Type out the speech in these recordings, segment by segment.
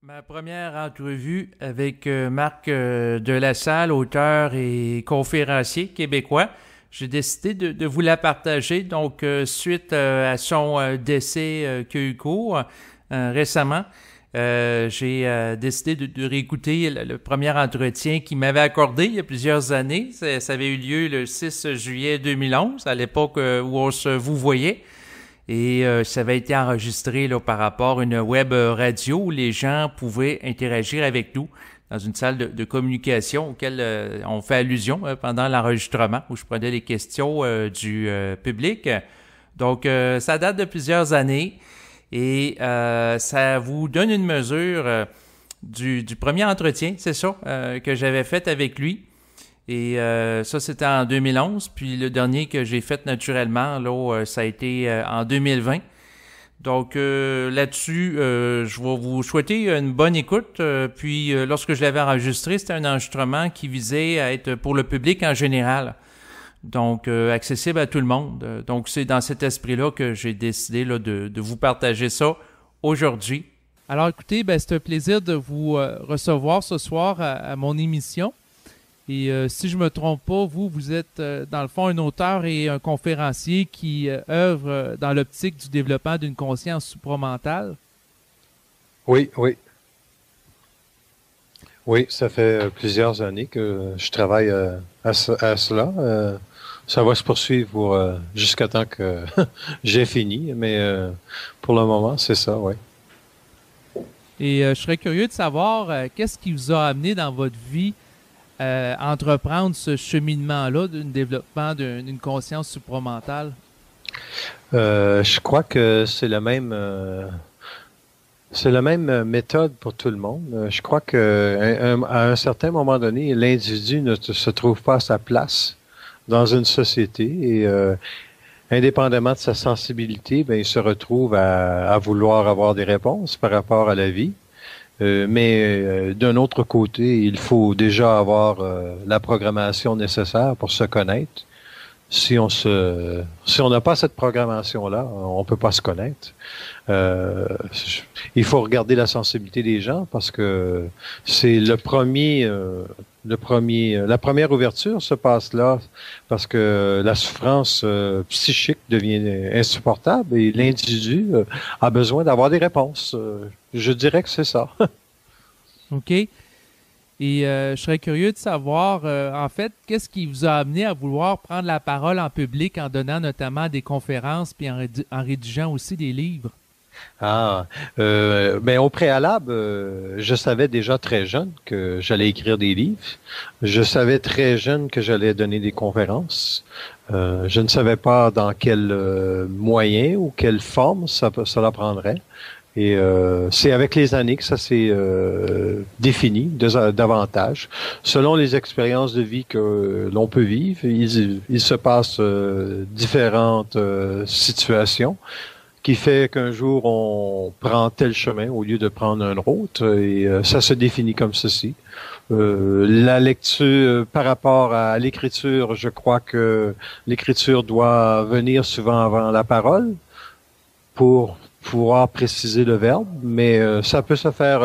Ma première entrevue avec Marc Delassalle, auteur et conférencier québécois. J'ai décidé de vous la partager. Donc, suite à son décès qui a eu cours récemment, j'ai décidé de réécouter le premier entretien qu'il m'avait accordé il y a plusieurs années. Ça avait eu lieu le 6 juillet 2011, à l'époque où on se vous voyait. Et ça avait été enregistré là, par rapport à une web radio où les gens pouvaient interagir avec nous dans une salle de communication auquel on fait allusion pendant l'enregistrement, où je prenais les questions du public. Donc, ça date de plusieurs années et ça vous donne une mesure du premier entretien, c'est ça, que j'avais fait avec lui. Et ça, c'était en 2011. Puis le dernier que j'ai fait naturellement, là, ça a été en 2020. Donc là-dessus, je vais vous souhaiter une bonne écoute. Puis lorsque je l'avais enregistré, c'était un enregistrement qui visait à être pour le public en général. Donc accessible à tout le monde. Donc c'est dans cet esprit-là que j'ai décidé là, de vous partager ça aujourd'hui. Alors écoutez, ben, c'est un plaisir de vous recevoir ce soir à mon émission. Et si je ne me trompe pas, vous êtes dans le fond un auteur et un conférencier qui œuvre dans l'optique du développement d'une conscience supramentale. Oui, oui. Oui, ça fait plusieurs années que je travaille à cela. Ça va se poursuivre jusqu'à temps que j'ai fini, mais pour le moment, c'est ça, oui. Et je serais curieux de savoir qu'est-ce qui vous a amené dans votre vie entreprendre ce cheminement-là du développement d'une conscience supramentale? Je crois que c'est la même méthode pour tout le monde. Je crois que à un certain moment donné, l'individu ne se trouve pas à sa place dans une société et indépendamment de sa sensibilité, ben il se retrouve à vouloir avoir des réponses par rapport à la vie. Mais d'un autre côté, il faut déjà avoir la programmation nécessaire pour se connaître. Si on n'a pas cette programmation-là, on peut pas se connaître. Euh, il faut regarder la sensibilité des gens parce que c'est la première ouverture se passe là parce que la souffrance psychique devient insupportable et l'individu a besoin d'avoir des réponses. Je dirais que c'est ça. OK. Et je serais curieux de savoir, en fait, qu'est-ce qui vous a amené à vouloir prendre la parole en public en donnant notamment des conférences puis en rédigeant aussi des livres? Ben au préalable, je savais déjà très jeune que j'allais écrire des livres. Je savais très jeune que j'allais donner des conférences. Je ne savais pas dans quel moyen ou quelle forme cela prendrait. Et c'est avec les années que ça s'est défini davantage. Selon les expériences de vie que l'on peut vivre, il se passe différentes situations qui fait qu'un jour on prend tel chemin au lieu de prendre un autre et ça se définit comme ceci. La lecture par rapport à l'écriture, je crois que l'écriture doit venir souvent avant la parole pour pouvoir préciser le verbe, mais ça peut se faire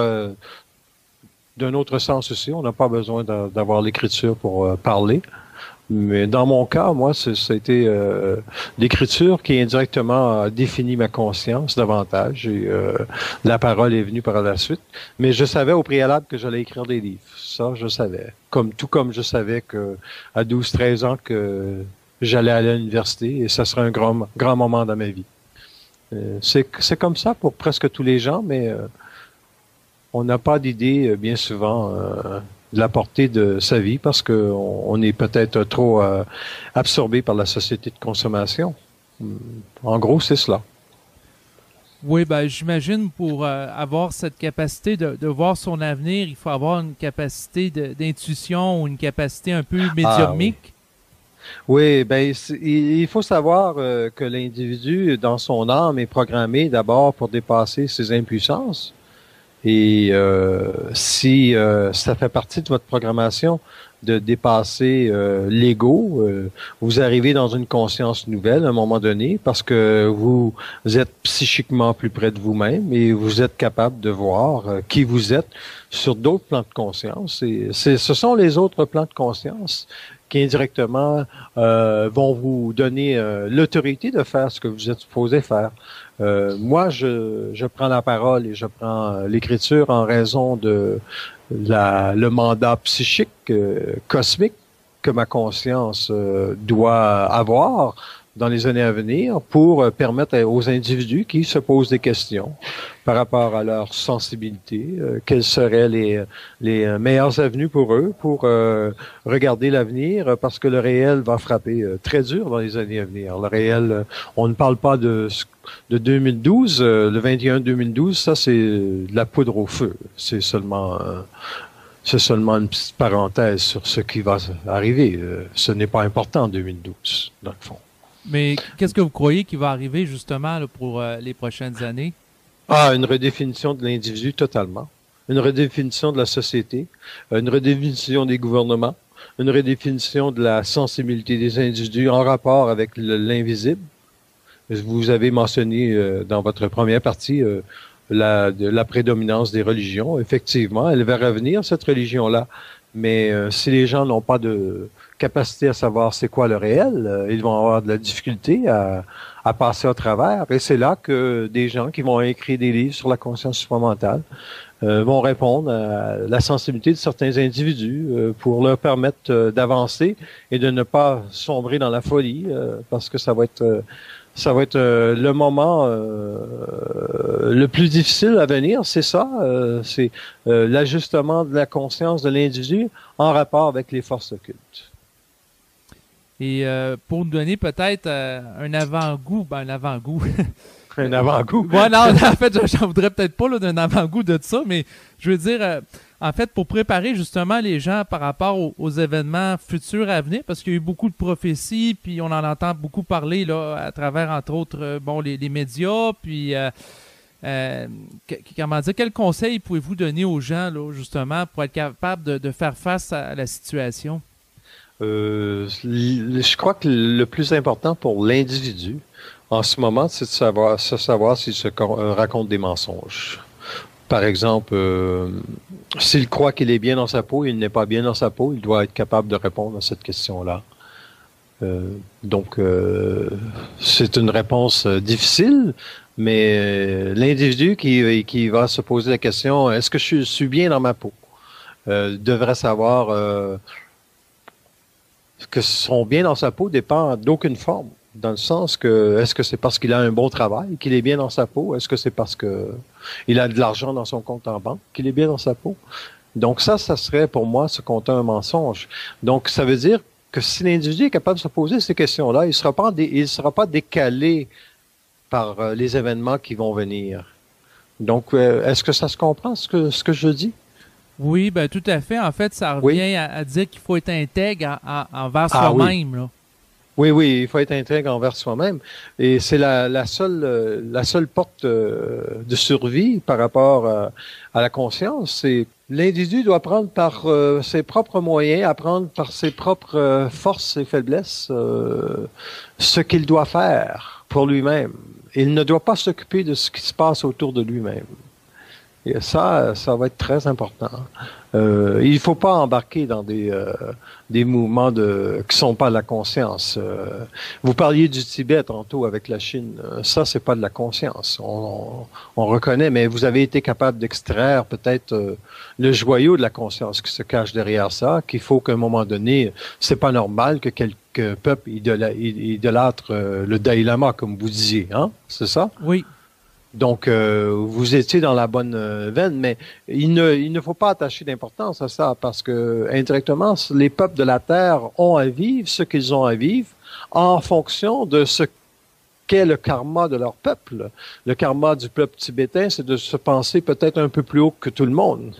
d'un autre sens aussi. On n'a pas besoin d'avoir l'écriture pour parler. Mais dans mon cas, moi, ça a été l'écriture qui indirectement a défini ma conscience davantage et la parole est venue par la suite. Mais je savais au préalable que j'allais écrire des livres. Ça, je savais. Tout comme je savais que à 12, 13 ans que j'allais aller à l'université et ça serait un grand moment dans ma vie. C'est comme ça pour presque tous les gens, mais on n'a pas d'idée bien souvent de la portée de sa vie parce que on est peut-être trop absorbé par la société de consommation. En gros, c'est cela. Oui, ben j'imagine pour avoir cette capacité de voir son avenir, il faut avoir une capacité d'intuition ou une capacité un peu Ah oui. médiumnique. Oui, ben il faut savoir que l'individu, dans son âme, est programmé d'abord pour dépasser ses impuissances. Et si ça fait partie de votre programmation de dépasser l'ego, vous arrivez dans une conscience nouvelle à un moment donné parce que vous êtes psychiquement plus près de vous-même et vous êtes capable de voir qui vous êtes sur d'autres plans de conscience. Et ce sont les autres plans de conscience qui indirectement vont vous donner l'autorité de faire ce que vous êtes supposé faire. Moi, je prends la parole et je prends l'écriture en raison de le mandat psychique cosmique que ma conscience doit avoir dans les années à venir pour permettre aux individus qui se posent des questions par rapport à leur sensibilité, quelles seraient les meilleures avenues pour eux pour regarder l'avenir, parce que le réel va frapper très dur dans les années à venir. Le réel, on ne parle pas de 2012, le 21-2012, ça c'est de la poudre au feu. C'est seulement une petite parenthèse sur ce qui va arriver. Ce n'est pas important en 2012, dans le fond. Mais qu'est-ce que vous croyez qui va arriver justement là, pour les prochaines années? Une redéfinition de l'individu totalement. Une redéfinition de la société. Une redéfinition des gouvernements. Une redéfinition de la sensibilité des individus en rapport avec l'invisible. Vous avez mentionné dans votre première partie la prédominance des religions. Effectivement, elle va revenir, cette religion-là. Mais si les gens n'ont pas de capacité à savoir c'est quoi le réel, ils vont avoir de la difficulté à passer au travers. Et c'est là que des gens qui vont écrire des livres sur la conscience supramentale vont répondre à la sensibilité de certains individus pour leur permettre d'avancer et de ne pas sombrer dans la folie, parce que ça va être le moment le plus difficile à venir, c'est ça, c'est l'ajustement de la conscience de l'individu en rapport avec les forces occultes. Et pour nous donner peut-être un avant-goût, un avant-goût. Un avant-goût? Ouais, non, en fait, j'en voudrais peut-être pas là, d'un avant-goût de ça, mais je veux dire, en fait, pour préparer justement les gens par rapport aux événements futurs à venir, parce qu'il y a eu beaucoup de prophéties, puis on en entend beaucoup parler là, à travers, entre autres, les médias, puis comment dire, quels conseils pouvez-vous donner aux gens, là, justement, pour être capable de faire face à la situation? Je crois que le plus important pour l'individu, en ce moment, c'est de savoir s'il se raconte des mensonges. Par exemple, s'il croit qu'il est bien dans sa peau et il n'est pas bien dans sa peau, il doit être capable de répondre à cette question-là. Donc, c'est une réponse difficile, mais l'individu qui va se poser la question, est-ce que je suis bien dans ma peau, devrait savoir que son bien dans sa peau dépend d'aucune forme. Dans le sens que, est-ce que c'est parce qu'il a un bon travail qu'il est bien dans sa peau? Est-ce que c'est parce que il a de l'argent dans son compte en banque qu'il est bien dans sa peau? Donc ça serait pour moi se compter un mensonge. Donc ça veut dire que si l'individu est capable de se poser ces questions-là, il sera pas décalé par les événements qui vont venir. Donc est-ce que ça se comprend ce que je dis? Oui, ben tout à fait. En fait, ça revient à dire qu'il faut être intègre envers soi-même. Là. Oui, il faut être intègre envers soi-même. Et c'est la seule porte de survie par rapport à la conscience. C'est l'individu doit apprendre par ses propres moyens, apprendre par ses propres forces et faiblesses ce qu'il doit faire pour lui-même. Il ne doit pas s'occuper de ce qui se passe autour de lui-même. Et ça va être très important. Il faut pas embarquer dans des mouvements qui sont pas de la conscience. Vous parliez du Tibet tantôt avec la Chine. Ça, c'est pas de la conscience. On reconnaît, mais vous avez été capable d'extraire peut-être le joyau de la conscience qui se cache derrière ça, qu'il faut qu'à un moment donné, c'est pas normal que quelques peuples idolâtrent le Dalai Lama, comme vous disiez, hein? C'est ça? Oui. Donc, vous étiez dans la bonne veine, mais il ne faut pas attacher d'importance à ça, parce que indirectement, les peuples de la Terre ont à vivre ce qu'ils ont à vivre en fonction de ce qu'est le karma de leur peuple. Le karma du peuple tibétain, c'est de se penser peut-être un peu plus haut que tout le monde.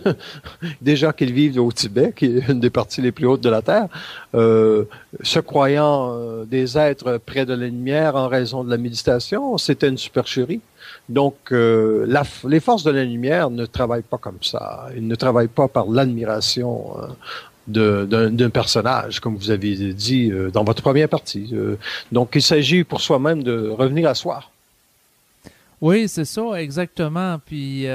Déjà qu'ils vivent au Tibet, qui est une des parties les plus hautes de la Terre, se croyant des êtres près de la lumière en raison de la méditation, c'était une supercherie. Donc, les forces de la lumière ne travaillent pas comme ça. Ils ne travaillent pas par l'admiration d'un personnage, comme vous avez dit dans votre première partie. Donc, il s'agit pour soi-même de revenir à soi. Oui, c'est ça, exactement. Puis,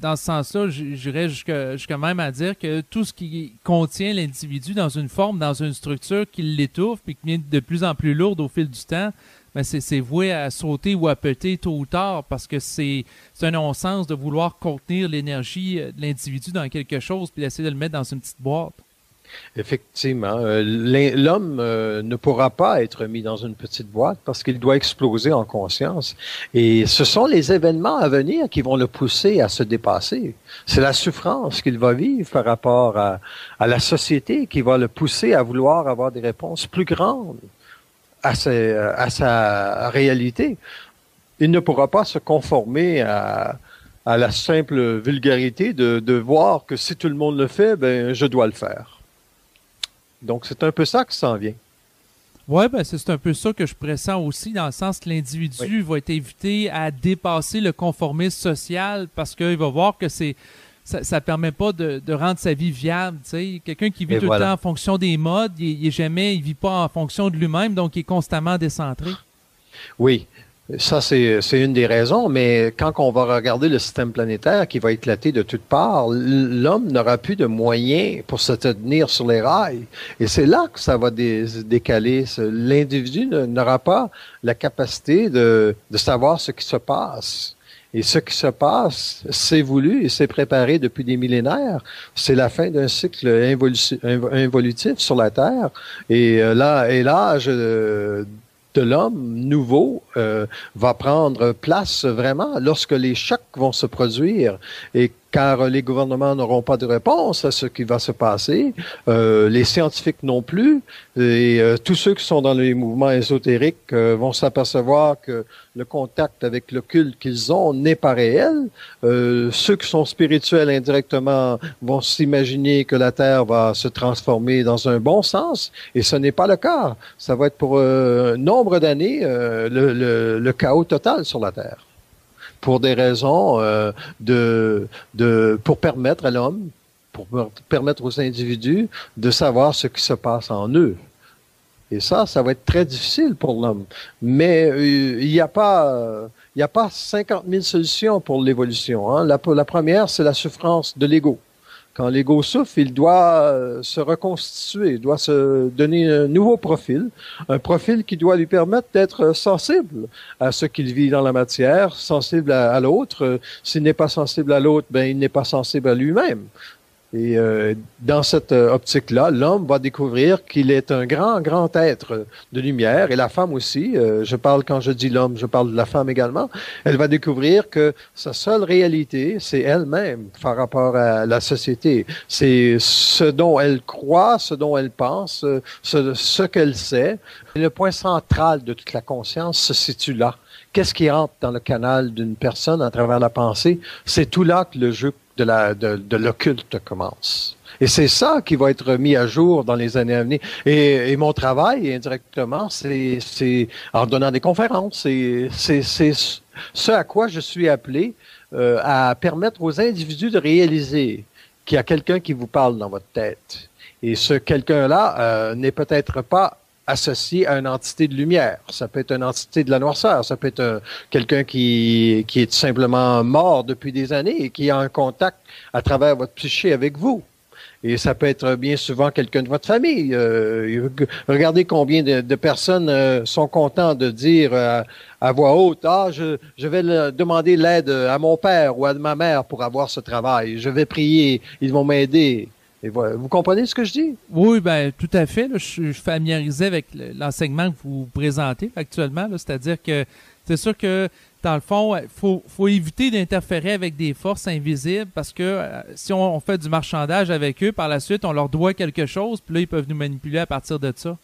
dans ce sens-là, j'irais jusqu'à même à dire que tout ce qui contient l'individu dans une forme, dans une structure qui l'étouffe, puis qui devient de plus en plus lourde au fil du temps, ben c'est voué à sauter ou à péter tôt ou tard, parce que c'est un non-sens de vouloir contenir l'énergie de l'individu dans quelque chose, puis d'essayer de le mettre dans une petite boîte. Effectivement, l'homme ne pourra pas être mis dans une petite boîte parce qu'il doit exploser en conscience. Et ce sont les événements à venir qui vont le pousser à se dépasser. C'est la souffrance qu'il va vivre par rapport à la société qui va le pousser à vouloir avoir des réponses plus grandes à sa réalité. Il ne pourra pas se conformer à la simple vulgarité de voir que si tout le monde le fait, ben je dois le faire. Donc, c'est un peu ça qui s'en vient. Oui, ben c'est un peu ça que je pressens aussi, dans le sens que l'individu va être invité à dépasser le conformisme social parce qu'il va voir que ça ne permet pas de rendre sa vie viable. T'sais. Quelqu'un qui vit tout le temps en fonction des modes, il vit pas en fonction de lui-même, donc il est constamment décentré. Oui. Ça, c'est une des raisons, mais quand on va regarder le système planétaire qui va éclater de toutes parts, l'homme n'aura plus de moyens pour se tenir sur les rails. Et c'est là que ça va décaler. L'individu n'aura pas la capacité de savoir ce qui se passe. Et ce qui se passe, c'est voulu et c'est préparé depuis des millénaires. C'est la fin d'un cycle involutif sur la Terre. Et l'âge de l'homme nouveau va prendre place vraiment lorsque les chocs vont se produire et car les gouvernements n'auront pas de réponse à ce qui va se passer, les scientifiques non plus, et tous ceux qui sont dans les mouvements ésotériques vont s'apercevoir que le contact avec l'occulte qu'ils ont n'est pas réel. Ceux qui sont spirituels indirectement vont s'imaginer que la Terre va se transformer dans un bon sens, et ce n'est pas le cas. Ça va être pour nombre d'années le chaos total sur la Terre. Pour des raisons pour permettre à l'homme, pour permettre aux individus de savoir ce qui se passe en eux. Et ça va être très difficile pour l'homme. Mais il n'y a pas 50 000 solutions pour l'évolution. Hein. La première, c'est la souffrance de l'ego. Quand l'ego souffre, il doit se reconstituer, il doit se donner un nouveau profil, un profil qui doit lui permettre d'être sensible à ce qu'il vit dans la matière, sensible à l'autre. S'il n'est pas sensible à l'autre, ben il n'est pas sensible à lui-même. Et dans cette optique-là, l'homme va découvrir qu'il est un grand, grand être de lumière, et la femme aussi. Quand je dis l'homme, je parle de la femme également. Elle va découvrir que sa seule réalité, c'est elle-même par rapport à la société. C'est ce dont elle croit, ce dont elle pense, ce qu'elle sait. Et le point central de toute la conscience se situe là. Qu'est-ce qui entre dans le canal d'une personne à travers la pensée? C'est tout là que le jeu de l'occulte commence. Et c'est ça qui va être mis à jour dans les années à venir. Et mon travail, indirectement, c'est en donnant des conférences. C'est ce à quoi je suis appelé à permettre aux individus de réaliser qu'il y a quelqu'un qui vous parle dans votre tête. Et ce quelqu'un-là n'est peut-être pas associé à une entité de lumière. Ça peut être une entité de la noirceur. Ça peut être quelqu'un qui est tout simplement mort depuis des années et qui a un contact à travers votre psyché avec vous. Et ça peut être bien souvent quelqu'un de votre famille. Regardez combien de personnes sont contents de dire à voix haute, je vais demander l'aide à mon père ou à ma mère pour avoir ce travail. Je vais prier, ils vont m'aider. Et voilà. Vous comprenez ce que je dis? Oui, ben tout à fait. Là, je suis familiarisé avec l'enseignement que vous présentez actuellement. C'est-à-dire que c'est sûr que, dans le fond, faut éviter d'interférer avec des forces invisibles parce que si on fait du marchandage avec eux, par la suite, on leur doit quelque chose, puis là, ils peuvent nous manipuler à partir de ça.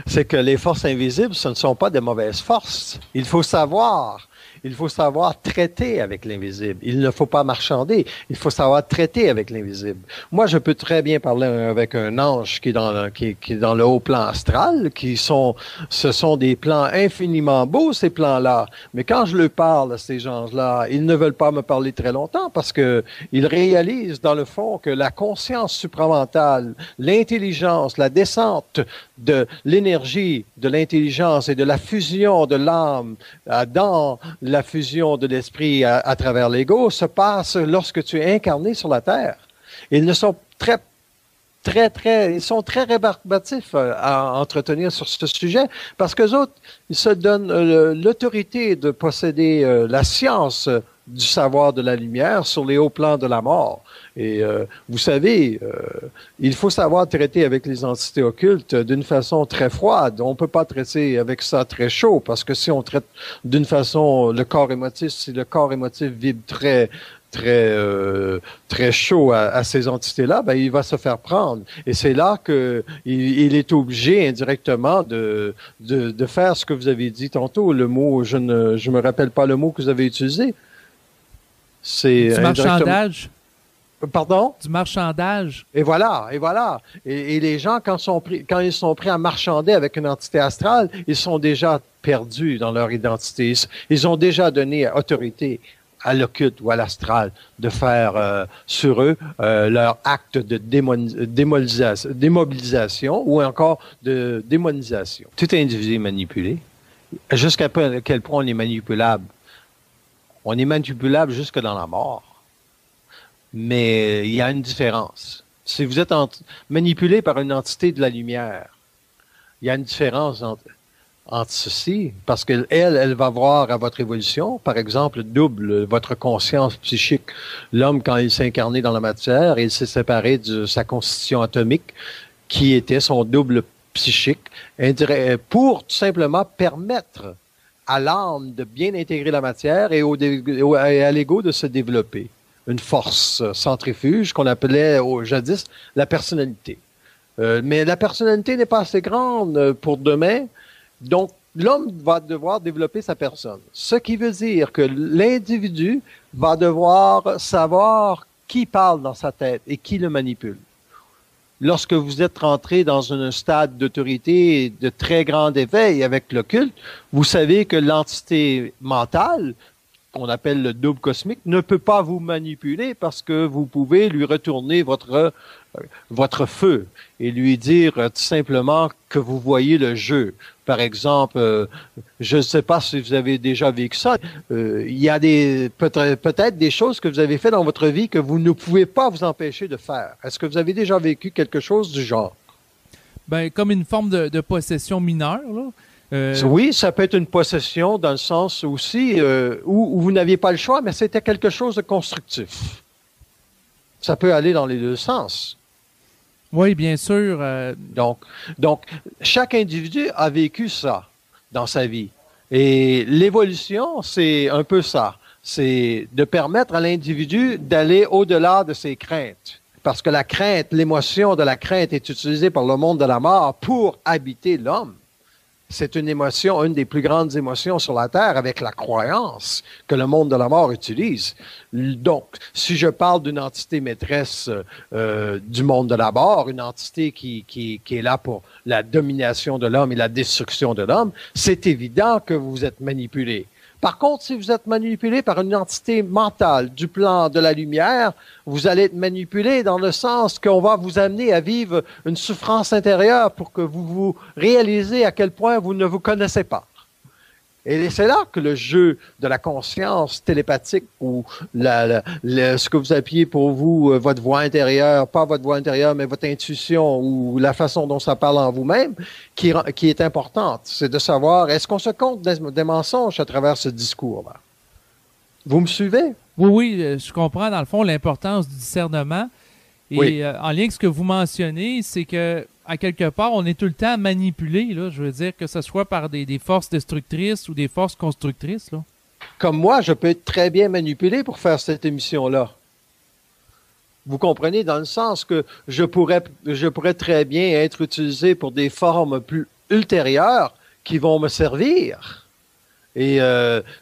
C'est que les forces invisibles, ce ne sont pas des mauvaises forces. Il faut savoir Il faut savoir traiter avec l'invisible. Il ne faut pas marchander. Il faut savoir traiter avec l'invisible. Moi, je peux très bien parler avec un ange qui est dans le haut plan astral, ce sont des plans infiniment beaux, ces plans-là. Mais quand je leur parle à ces gens-là, ils ne veulent pas me parler très longtemps parce que ils réalisent dans le fond que la conscience supramentale, l'intelligence, la descente de l'énergie, de l'intelligence et de la fusion de l'âme dans la fusion de l'esprit à travers l'ego se passe lorsque tu es incarné sur la Terre. Ils ne sont ils sont très rébarbatifs à entretenir sur ce sujet parce qu'eux autres, ils se donnent l'autorité de posséder la science du savoir de la lumière sur les hauts plans de la mort. Et vous savez, il faut savoir traiter avec les entités occultes d'une façon très froide. On peut pas traiter avec ça très chaud parce que si on traite d'une façon le corps émotif, si le corps émotif vibre très chaud à ces entités-là, ben il va se faire prendre. Et c'est là que il est obligé indirectement de faire ce que vous avez dit tantôt. Le mot, je me rappelle pas le mot que vous avez utilisé. C'est du marchandage. Pardon? Du marchandage. Et voilà. Et les gens, quand ils sont pris à marchander avec une entité astrale, ils sont déjà perdus dans leur identité. Ils ont déjà donné autorité à l'occulte ou à l'astral de faire sur eux leur acte de démobilisation ou encore de démonisation. Tout individu est manipulé. Jusqu'à quel point on est manipulable? On est manipulable jusque dans la mort. Mais il y a une différence. Si vous êtes manipulé par une entité de la lumière, il y a une différence entre ceci, parce elle va voir à votre évolution, par exemple, double votre conscience psychique. L'homme, quand il s'est incarné dans la matière, il s'est séparé de sa constitution atomique, qui était son double psychique, pour tout simplement permettre à l'âme de bien intégrer la matière et à l'ego de se développer. Une force centrifuge qu'on appelait jadis la personnalité. Mais la personnalité n'est pas assez grande pour demain, donc l'homme va devoir développer sa personne. Ce qui veut dire que l'individu va devoir savoir qui parle dans sa tête et qui le manipule. Lorsque vous êtes rentré dans un stade d'autorité et de très grand éveil avec l'occulte, vous savez que l'entité mentale, qu'on appelle le double cosmique, ne peut pas vous manipuler parce que vous pouvez lui retourner votre feu et lui dire tout simplement que vous voyez le jeu. Par exemple, je ne sais pas si vous avez déjà vécu ça, il y a peut-être des choses que vous avez fait dans votre vie que vous ne pouvez pas vous empêcher de faire. Est-ce que vous avez déjà vécu quelque chose du genre? Ben, comme une forme de possession mineure, là. Oui, ça peut être une possession dans le sens aussi où vous n'aviez pas le choix, mais c'était quelque chose de constructif. Ça peut aller dans les deux sens. Oui, bien sûr. Donc, chaque individu a vécu ça dans sa vie. Et l'évolution, c'est un peu ça. C'est de permettre à l'individu d'aller au-delà de ses craintes. Parce que la crainte, l'émotion de la crainte est utilisée par le monde de la mort pour habiter l'homme. C'est une émotion, une des plus grandes émotions sur la Terre avec la croyance que le monde de la mort utilise. Donc, si je parle d'une entité maîtresse du monde de la mort, une entité qui est là pour la domination de l'homme et la destruction de l'homme, c'est évident que vous êtes manipulé. Par contre, si vous êtes manipulé par une entité mentale du plan de la lumière, vous allez être manipulé dans le sens qu'on va vous amener à vivre une souffrance intérieure pour que vous vous réalisez à quel point vous ne vous connaissez pas. Et c'est là que le jeu de la conscience télépathique ou ce que vous appuyez pour vous, votre voix intérieure, pas votre voix intérieure, mais votre intuition ou la façon dont ça parle en vous-même, qui est importante. C'est de savoir, est-ce qu'on se compte des mensonges à travers ce discours-là? Vous me suivez? Oui, je comprends dans le fond l'importance du discernement. Et oui. En lien avec ce que vous mentionnez, c'est que à quelque part, on est tout le temps manipulé, là. Je veux dire que ce soit par des forces destructrices ou des forces constructrices, là. Comme moi, je peux être très bien manipulé pour faire cette émission-là. Vous comprenez, dans le sens que je pourrais très bien être utilisé pour des formes plus ultérieures qui vont me servir. Et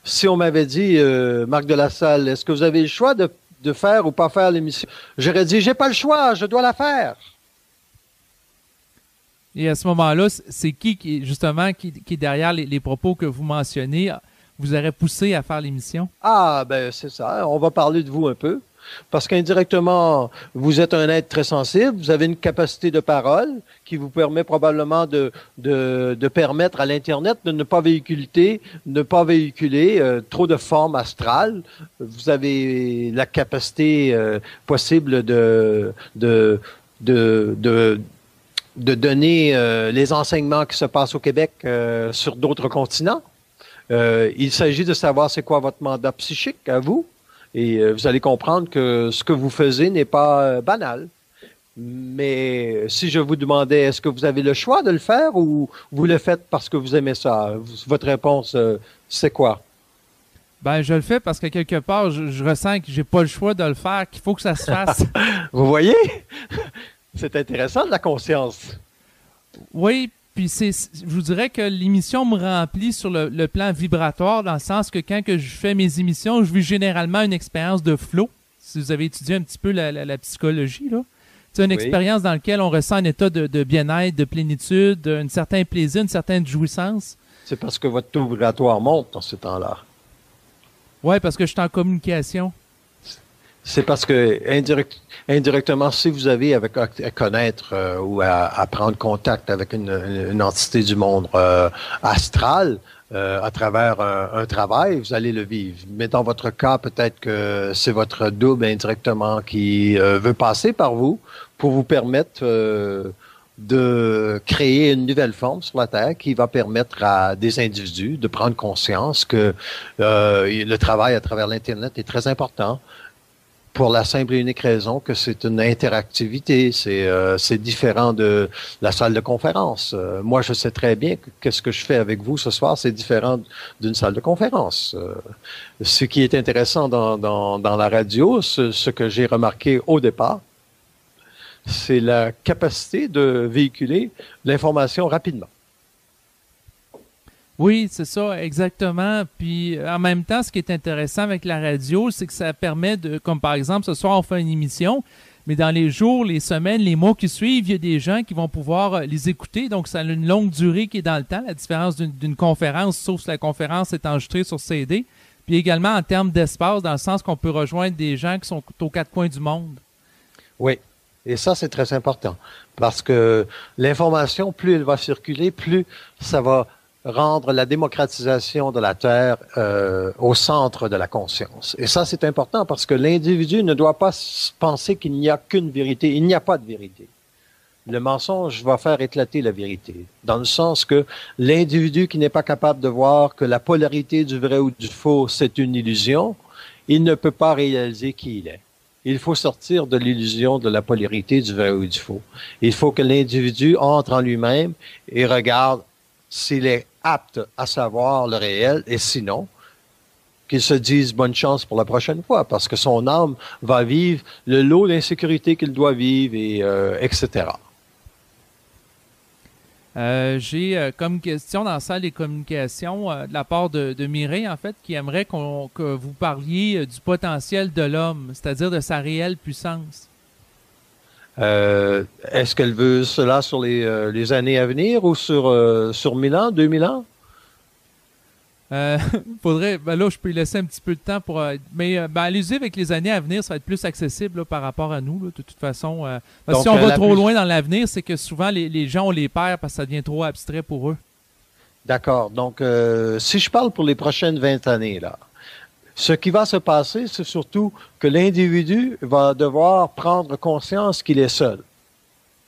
si on m'avait dit, Marc de la Salle, est-ce que vous avez le choix de faire ou pas faire l'émission? J'aurais dit, j'ai pas le choix, je dois la faire. Et à ce moment-là, c'est justement, qui est derrière les propos que vous mentionnez, vous aurait poussé à faire l'émission? Ah, ben c'est ça. On va parler de vous un peu. Parce qu'indirectement, vous êtes un être très sensible, vous avez une capacité de parole qui vous permet probablement de permettre à l'Internet de ne pas véhiculer trop de formes astrales. Vous avez la capacité possible de donner les enseignements qui se passent au Québec sur d'autres continents. Il s'agit de savoir c'est quoi votre mandat psychique à vous. Et vous allez comprendre que ce que vous faisiez n'est pas banal. Mais si je vous demandais, est-ce que vous avez le choix de le faire ou vous le faites parce que vous aimez ça? Votre réponse, c'est quoi? Ben, je le fais parce que quelque part, je ressens que j'ai pas le choix de le faire, qu'il faut que ça se fasse. Vous voyez? C'est intéressant de la conscience. Oui, puis je vous dirais que l'émission me remplit sur le plan vibratoire, dans le sens que quand que je fais mes émissions, je vis généralement une expérience de flow. Si vous avez étudié un petit peu la psychologie, là. C'est une expérience dans laquelle on ressent un état de bien-être, de plénitude, un certain plaisir, une certaine jouissance. C'est parce que votre taux vibratoire monte dans ce temps-là. Oui, parce que je suis en communication. C'est parce que indirectement, si vous avez à connaître ou à prendre contact avec une entité du monde astral à travers un travail, vous allez le vivre. Mais dans votre cas, peut-être que c'est votre double indirectement qui veut passer par vous pour vous permettre de créer une nouvelle forme sur la Terre qui va permettre à des individus de prendre conscience que le travail à travers l'Internet est très important. Pour la simple et unique raison que c'est une interactivité, c'est différent de la salle de conférence. Moi, je sais très bien que qu'est-ce que je fais avec vous ce soir, c'est différent d'une salle de conférence. Ce qui est intéressant dans la radio, ce que j'ai remarqué au départ, c'est la capacité de véhiculer l'information rapidement. Oui, c'est ça, exactement. Puis en même temps, ce qui est intéressant avec la radio, c'est que ça permet de, comme par exemple, ce soir, on fait une émission, mais dans les jours, les semaines, les mois qui suivent, il y a des gens qui vont pouvoir les écouter. Donc, ça a une longue durée qui est dans le temps, la différence d'une conférence, sauf si la conférence est enregistrée sur CD. Puis également en termes d'espace, dans le sens qu'on peut rejoindre des gens qui sont aux quatre coins du monde. Oui, et ça, c'est très important. Parce que l'information, plus elle va circuler, plus ça va rendre la démocratisation de la Terre au centre de la conscience. Et ça, c'est important parce que l'individu ne doit pas penser qu'il n'y a qu'une vérité. Il n'y a pas de vérité. Le mensonge va faire éclater la vérité, dans le sens que l'individu qui n'est pas capable de voir que la polarité du vrai ou du faux, c'est une illusion, il ne peut pas réaliser qui il est. Il faut sortir de l'illusion de la polarité du vrai ou du faux. Il faut que l'individu entre en lui-même et regarde s'il est apte à savoir le réel, et sinon, qu'il se dise bonne chance pour la prochaine fois, parce que son âme va vivre le lot d'insécurité qu'il doit vivre, et etc. J'ai comme question dans la salle des communications de la part de Mireille, en fait, qui aimerait que vous parliez du potentiel de l'homme, c'est-à-dire de sa réelle puissance. Est-ce qu'elle veut cela sur les années à venir ou sur 1000 ans, 2000 ans? Faudrait, ben là, je peux lui laisser un petit peu de temps pour. Mais allez-y avec les années à venir, ça va être plus accessible là, par rapport à nous, là, de toute façon. Parce que si on va trop loin dans l'avenir, c'est que souvent les gens, on les perd parce que ça devient trop abstrait pour eux. D'accord. Donc, si je parle pour les prochaines 20 années, là, ce qui va se passer, c'est surtout que l'individu va devoir prendre conscience qu'il est seul.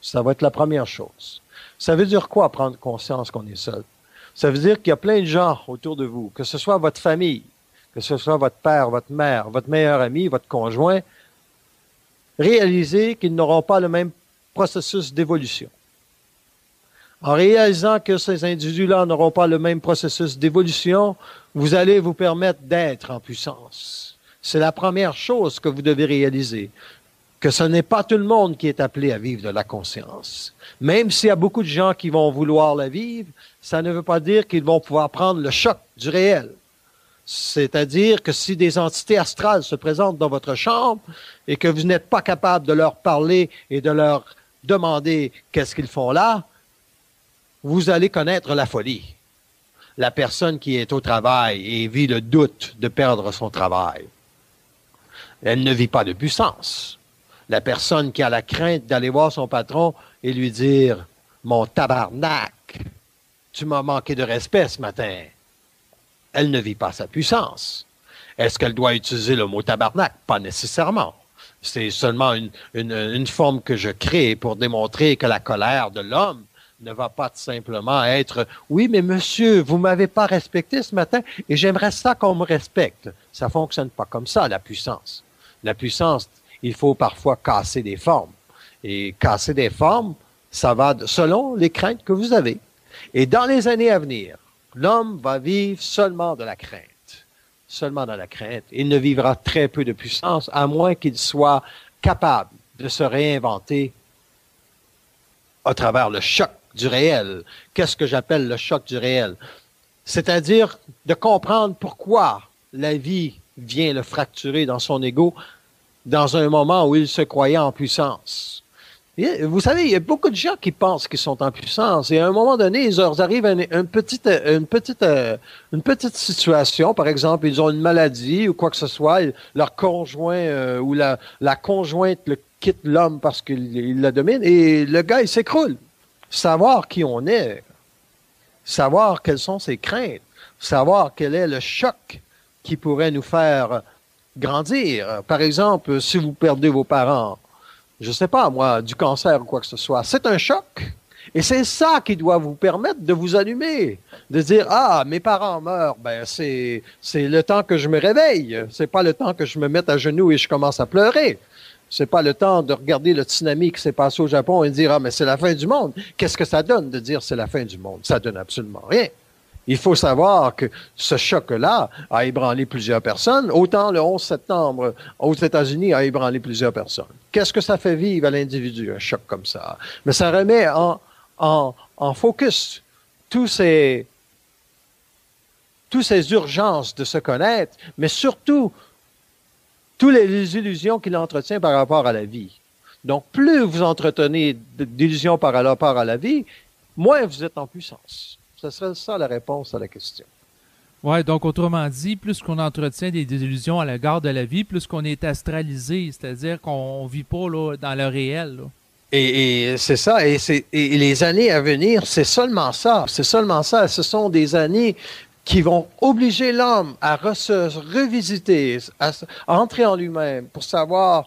Ça va être la première chose. Ça veut dire quoi, prendre conscience qu'on est seul? Ça veut dire qu'il y a plein de gens autour de vous, que ce soit votre famille, que ce soit votre père, votre mère, votre meilleur ami, votre conjoint, réalisez qu'ils n'auront pas le même processus d'évolution. En réalisant que ces individus-là n'auront pas le même processus d'évolution, vous allez vous permettre d'être en puissance. C'est la première chose que vous devez réaliser. que ce n'est pas tout le monde qui est appelé à vivre de la conscience. Même s'il y a beaucoup de gens qui vont vouloir la vivre, ça ne veut pas dire qu'ils vont pouvoir prendre le choc du réel. C'est-à-dire que si des entités astrales se présentent dans votre chambre et que vous n'êtes pas capable de leur parler et de leur demander qu'est-ce qu'ils font là, vous allez connaître la folie. La personne qui est au travail et vit le doute de perdre son travail, elle ne vit pas de puissance. La personne qui a la crainte d'aller voir son patron et lui dire « Mon tabarnak, tu m'as manqué de respect ce matin », elle ne vit pas sa puissance. Est-ce qu'elle doit utiliser le mot tabarnak? Pas nécessairement. C'est seulement une forme que je crée pour démontrer que la colère de l'homme ne va pas tout simplement être « Oui, mais monsieur, vous m'avez pas respecté ce matin et j'aimerais ça qu'on me respecte. » Ça fonctionne pas comme ça, la puissance. La puissance, il faut parfois casser des formes. Et casser des formes, ça va selon les craintes que vous avez. Et dans les années à venir, l'homme va vivre seulement de la crainte. Seulement dans la crainte. Il ne vivra très peu de puissance, à moins qu'il soit capable de se réinventer à travers le choc du réel. Qu'est-ce que j'appelle le choc du réel? C'est-à-dire de comprendre pourquoi la vie vient le fracturer dans son ego dans un moment où il se croyait en puissance. Et vous savez, il y a beaucoup de gens qui pensent qu'ils sont en puissance et à un moment donné, ils leur arrivent à une petite situation. Par exemple, ils ont une maladie ou quoi que ce soit, leur conjoint ou la conjointe le quitte l'homme parce qu'il la domine et le gars, il s'écroule. Savoir qui on est, savoir quelles sont ses craintes, savoir quel est le choc qui pourrait nous faire grandir. Par exemple, si vous perdez vos parents, je sais pas, moi, du cancer ou quoi que ce soit, c'est un choc. Et c'est ça qui doit vous permettre de vous allumer, de dire, ah, mes parents meurent, ben, c'est le temps que je me réveille. C'est pas le temps que je me mette à genoux et je commence à pleurer. C'est pas le temps de regarder le tsunami qui s'est passé au Japon et de dire, ah, mais c'est la fin du monde. Qu'est-ce que ça donne de dire c'est la fin du monde? Ça donne absolument rien. Il faut savoir que ce choc-là a ébranlé plusieurs personnes. Autant le 11 septembre aux États-Unis a ébranlé plusieurs personnes. Qu'est-ce que ça fait vivre à l'individu, un choc comme ça? Mais ça remet en focus tous ces urgences de se connaître, mais surtout toutes les illusions qu'il entretient par rapport à la vie. Donc, plus vous entretenez d'illusions par rapport à la vie, moins vous êtes en puissance. Ce serait ça la réponse à la question. Oui, donc autrement dit, plus qu'on entretient des illusions à l'égard de la vie, plus qu'on est astralisé, c'est-à-dire qu'on ne vit pas là, dans le réel. Là. Et c'est ça, et les années à venir, c'est seulement ça. C'est seulement ça. Ce sont des années qui vont obliger l'homme à se revisiter, à entrer en lui-même pour savoir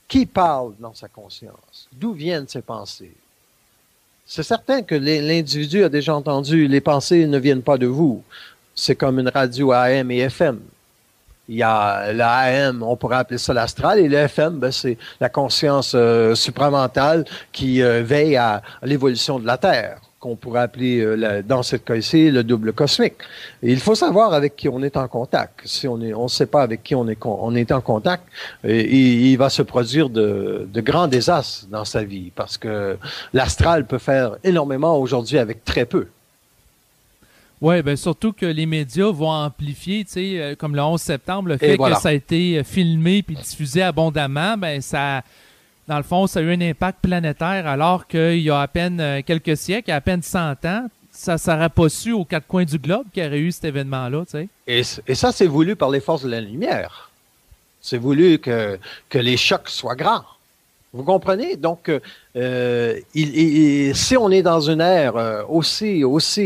qui parle dans sa conscience, d'où viennent ses pensées. C'est certain que l'individu a déjà entendu, les pensées ne viennent pas de vous. C'est comme une radio AM et FM. Il y a l'AM, on pourrait appeler ça l'astral, et le FM, ben, c'est la conscience supramentale qui veille à l'évolution de la Terre, qu'on pourrait appeler, dans ce cas-ci, le double cosmique. Et il faut savoir avec qui on est en contact. Si on ne sait pas avec qui on est en contact, il va se produire de grands désastres dans sa vie, parce que l'astral peut faire énormément aujourd'hui avec très peu. Oui, bien surtout que les médias vont amplifier, tu sais, comme le 11 septembre, le fait que ça a été filmé puis diffusé abondamment, ben ça, dans le fond, ça a eu un impact planétaire, alors qu'il y a à peine quelques siècles, à peine 100 ans, ça ne serait pas su aux quatre coins du globe qu'il y aurait eu cet événement-là, tu sais. Et ça, c'est voulu par les forces de la lumière. C'est voulu que les chocs soient grands. Vous comprenez? Donc, si on est dans une ère aussi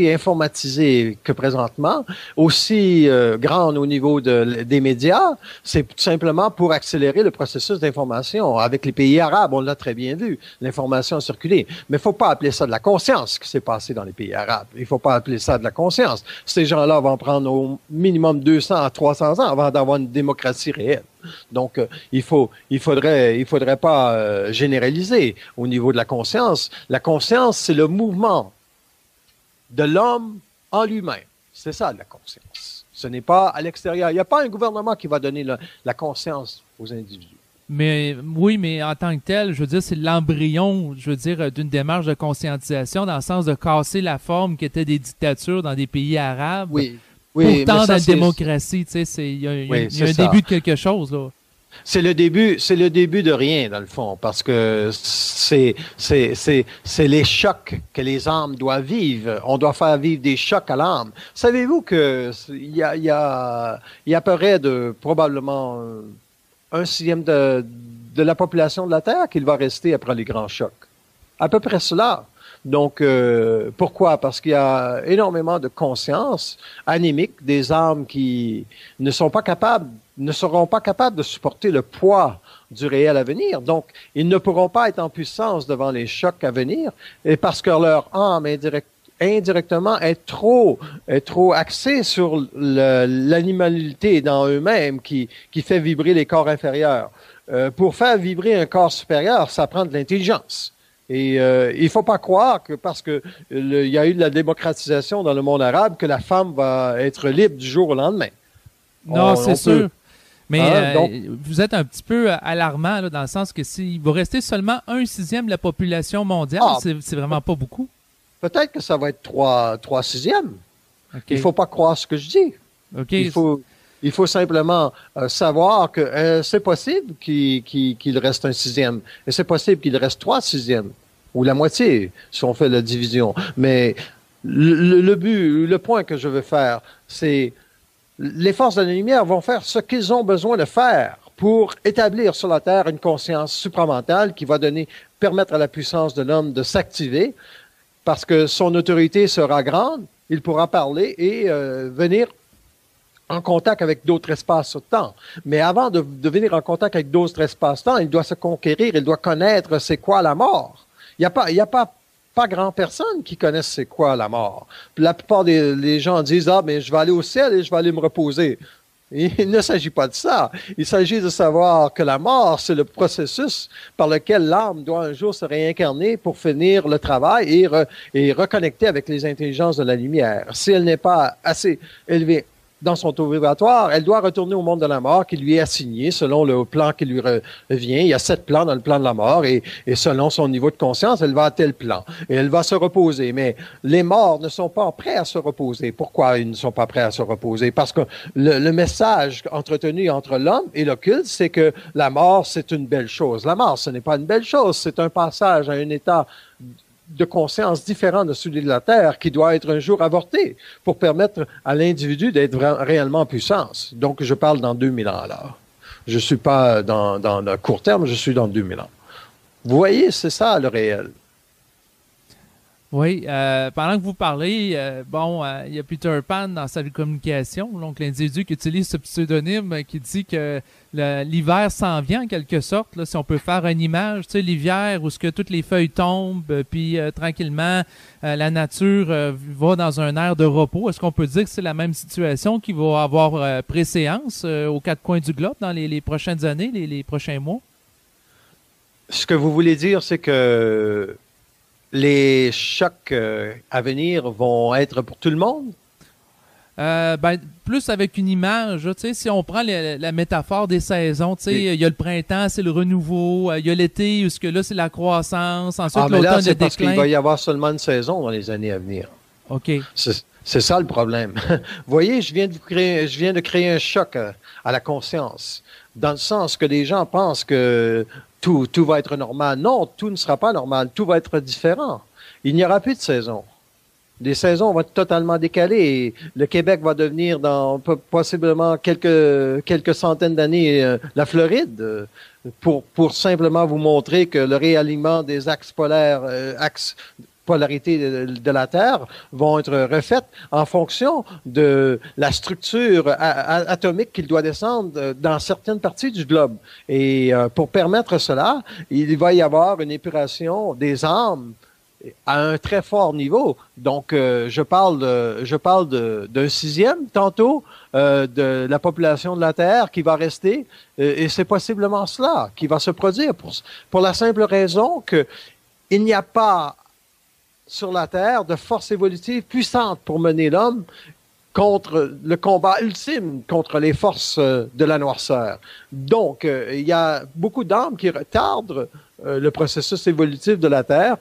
informatisée que présentement, aussi grande au niveau des médias, c'est tout simplement pour accélérer le processus d'information. Avec les pays arabes, on l'a très bien vu, l'information a circulé. Mais il ne faut pas appeler ça de la conscience, ce qui s'est passé dans les pays arabes. Il ne faut pas appeler ça de la conscience. Ces gens-là vont prendre au minimum 200 à 300 ans avant d'avoir une démocratie réelle. Donc, il faudrait pas généraliser au niveau de la conscience. La conscience, c'est le mouvement de l'homme en lui-même. C'est ça, la conscience. Ce n'est pas à l'extérieur. Il n'y a pas un gouvernement qui va donner la conscience aux individus. Mais oui, mais en tant que tel, je veux dire, c'est l'embryon, je veux dire, d'une démarche de conscientisation dans le sens de casser la forme qui était des dictatures dans des pays arabes. Oui, pour oui, tendre mais ça, à la démocratie, tu sais, il y a un début de quelque chose, là. C'est le début de rien, dans le fond, parce que c'est les chocs que les âmes doivent vivre. On doit faire vivre des chocs à l'âme. Savez-vous que il y a à peu près de, probablement, un sixième de la population de la Terre qui va rester après les grands chocs. À peu près cela. Donc, pourquoi? Parce qu'il y a énormément de conscience anémique, des âmes qui ne seront pas capables de supporter le poids du réel à venir. Donc, ils ne pourront pas être en puissance devant les chocs à venir, et parce que leur âme indirectement est trop axée sur l'animalité dans eux-mêmes qui fait vibrer les corps inférieurs. Pour faire vibrer un corps supérieur, ça prend de l'intelligence. Et il faut pas croire que parce que il y a eu de la démocratisation dans le monde arabe que la femme va être libre du jour au lendemain. Non, c'est sûr. Mais donc, vous êtes un petit peu alarmant là, dans le sens que s'il va rester seulement 1/6 de la population mondiale, c'est vraiment pas beaucoup. Peut-être que ça va être 3/6. Okay. Il faut pas croire ce que je dis. Okay. Il faut simplement savoir que c'est possible qu'il reste 1/6, et c'est possible qu'il reste 3/6, ou la moitié, si on fait la division. Mais le point que je veux faire, c'est les forces de la lumière vont faire ce qu'ils ont besoin de faire pour établir sur la Terre une conscience supramentale qui va permettre à la puissance de l'homme de s'activer, parce que son autorité sera grande, il pourra parler et venir en contact avec d'autres espaces-temps. Mais avant de venir en contact avec d'autres espaces-temps, il doit se conquérir, il doit connaître c'est quoi la mort. Il y a pas grand personne qui connaisse c'est quoi la mort. Puis la plupart des gens disent, mais je vais aller au ciel et je vais aller me reposer. Il ne s'agit pas de ça. Il s'agit de savoir que la mort, c'est le processus par lequel l'âme doit un jour se réincarner pour finir le travail et reconnecter avec les intelligences de la lumière. Si elle n'est pas assez élevée dans son taux vibratoire, elle doit retourner au monde de la mort qui lui est assigné selon le plan qui lui revient. Il y a 7 plans dans le plan de la mort et selon son niveau de conscience, elle va à tel plan et elle va se reposer. Mais les morts ne sont pas prêts à se reposer. Pourquoi ils ne sont pas prêts à se reposer? Parce que le message entretenu entre l'homme et l'occulte, c'est que la mort, c'est une belle chose. La mort, ce n'est pas une belle chose. C'est un passage à un état de conscience différent de celui de la Terre qui doit être un jour avorté pour permettre à l'individu d'être réellement en puissance. Donc, je parle dans 2000 ans, là. Je suis pas dans le court terme, je suis dans 2000 ans. Vous voyez, c'est ça, le réel. Oui, pendant que vous parlez, il y a Peter Pan dans Salut Communication, donc l'individu qui utilise ce pseudonyme qui dit que l'hiver s'en vient en quelque sorte, là, si on peut faire une image, tu sais, l'hiver où ce que toutes les feuilles tombent, puis tranquillement la nature va dans un air de repos. Est-ce qu'on peut dire que c'est la même situation qui va avoir préséance aux 4 coins du globe dans les prochaines années, les prochains mois? Ce que vous voulez dire, c'est que les chocs à venir vont être pour tout le monde? Plus avec une image, tu sais, si on prend la métaphore des saisons, tu sais, il y a le printemps, c'est le renouveau, il y a l'été, où là, c'est la croissance, ensuite mais là, l'automne, c'est le parce déclin. qu'il va y avoir seulement une saison dans les années à venir. OK. C'est ça le problème. Vous voyez, je viens de créer un choc à la conscience, dans le sens que les gens pensent que tout va être normal. Non, tout ne sera pas normal. Tout va être différent. Il n'y aura plus de saison. Les saisons vont être totalement décalées. Et le Québec va devenir dans possiblement quelques centaines d'années la Floride pour simplement vous montrer que le réalignement des axes polaires, polarités de la Terre vont être refaites en fonction de la structure atomique qu'il doit descendre dans certaines parties du globe. Et pour permettre cela, il va y avoir une épuration des âmes à un très fort niveau. Donc, je parle d'un 6e tantôt de la population de la Terre qui va rester, et c'est possiblement cela qui va se produire pour la simple raison que il n'y a pas sur la Terre de force évolutive puissante pour mener l'homme contre le combat ultime contre les forces de la noirceur. Donc, il y a beaucoup d'armes qui retardent le processus évolutif de la Terre.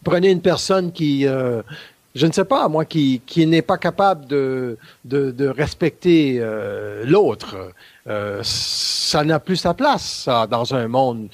Prenez une personne qui, je ne sais pas, moi, qui n'est pas capable de respecter l'autre. Ça n'a plus sa place, ça, dans un monde.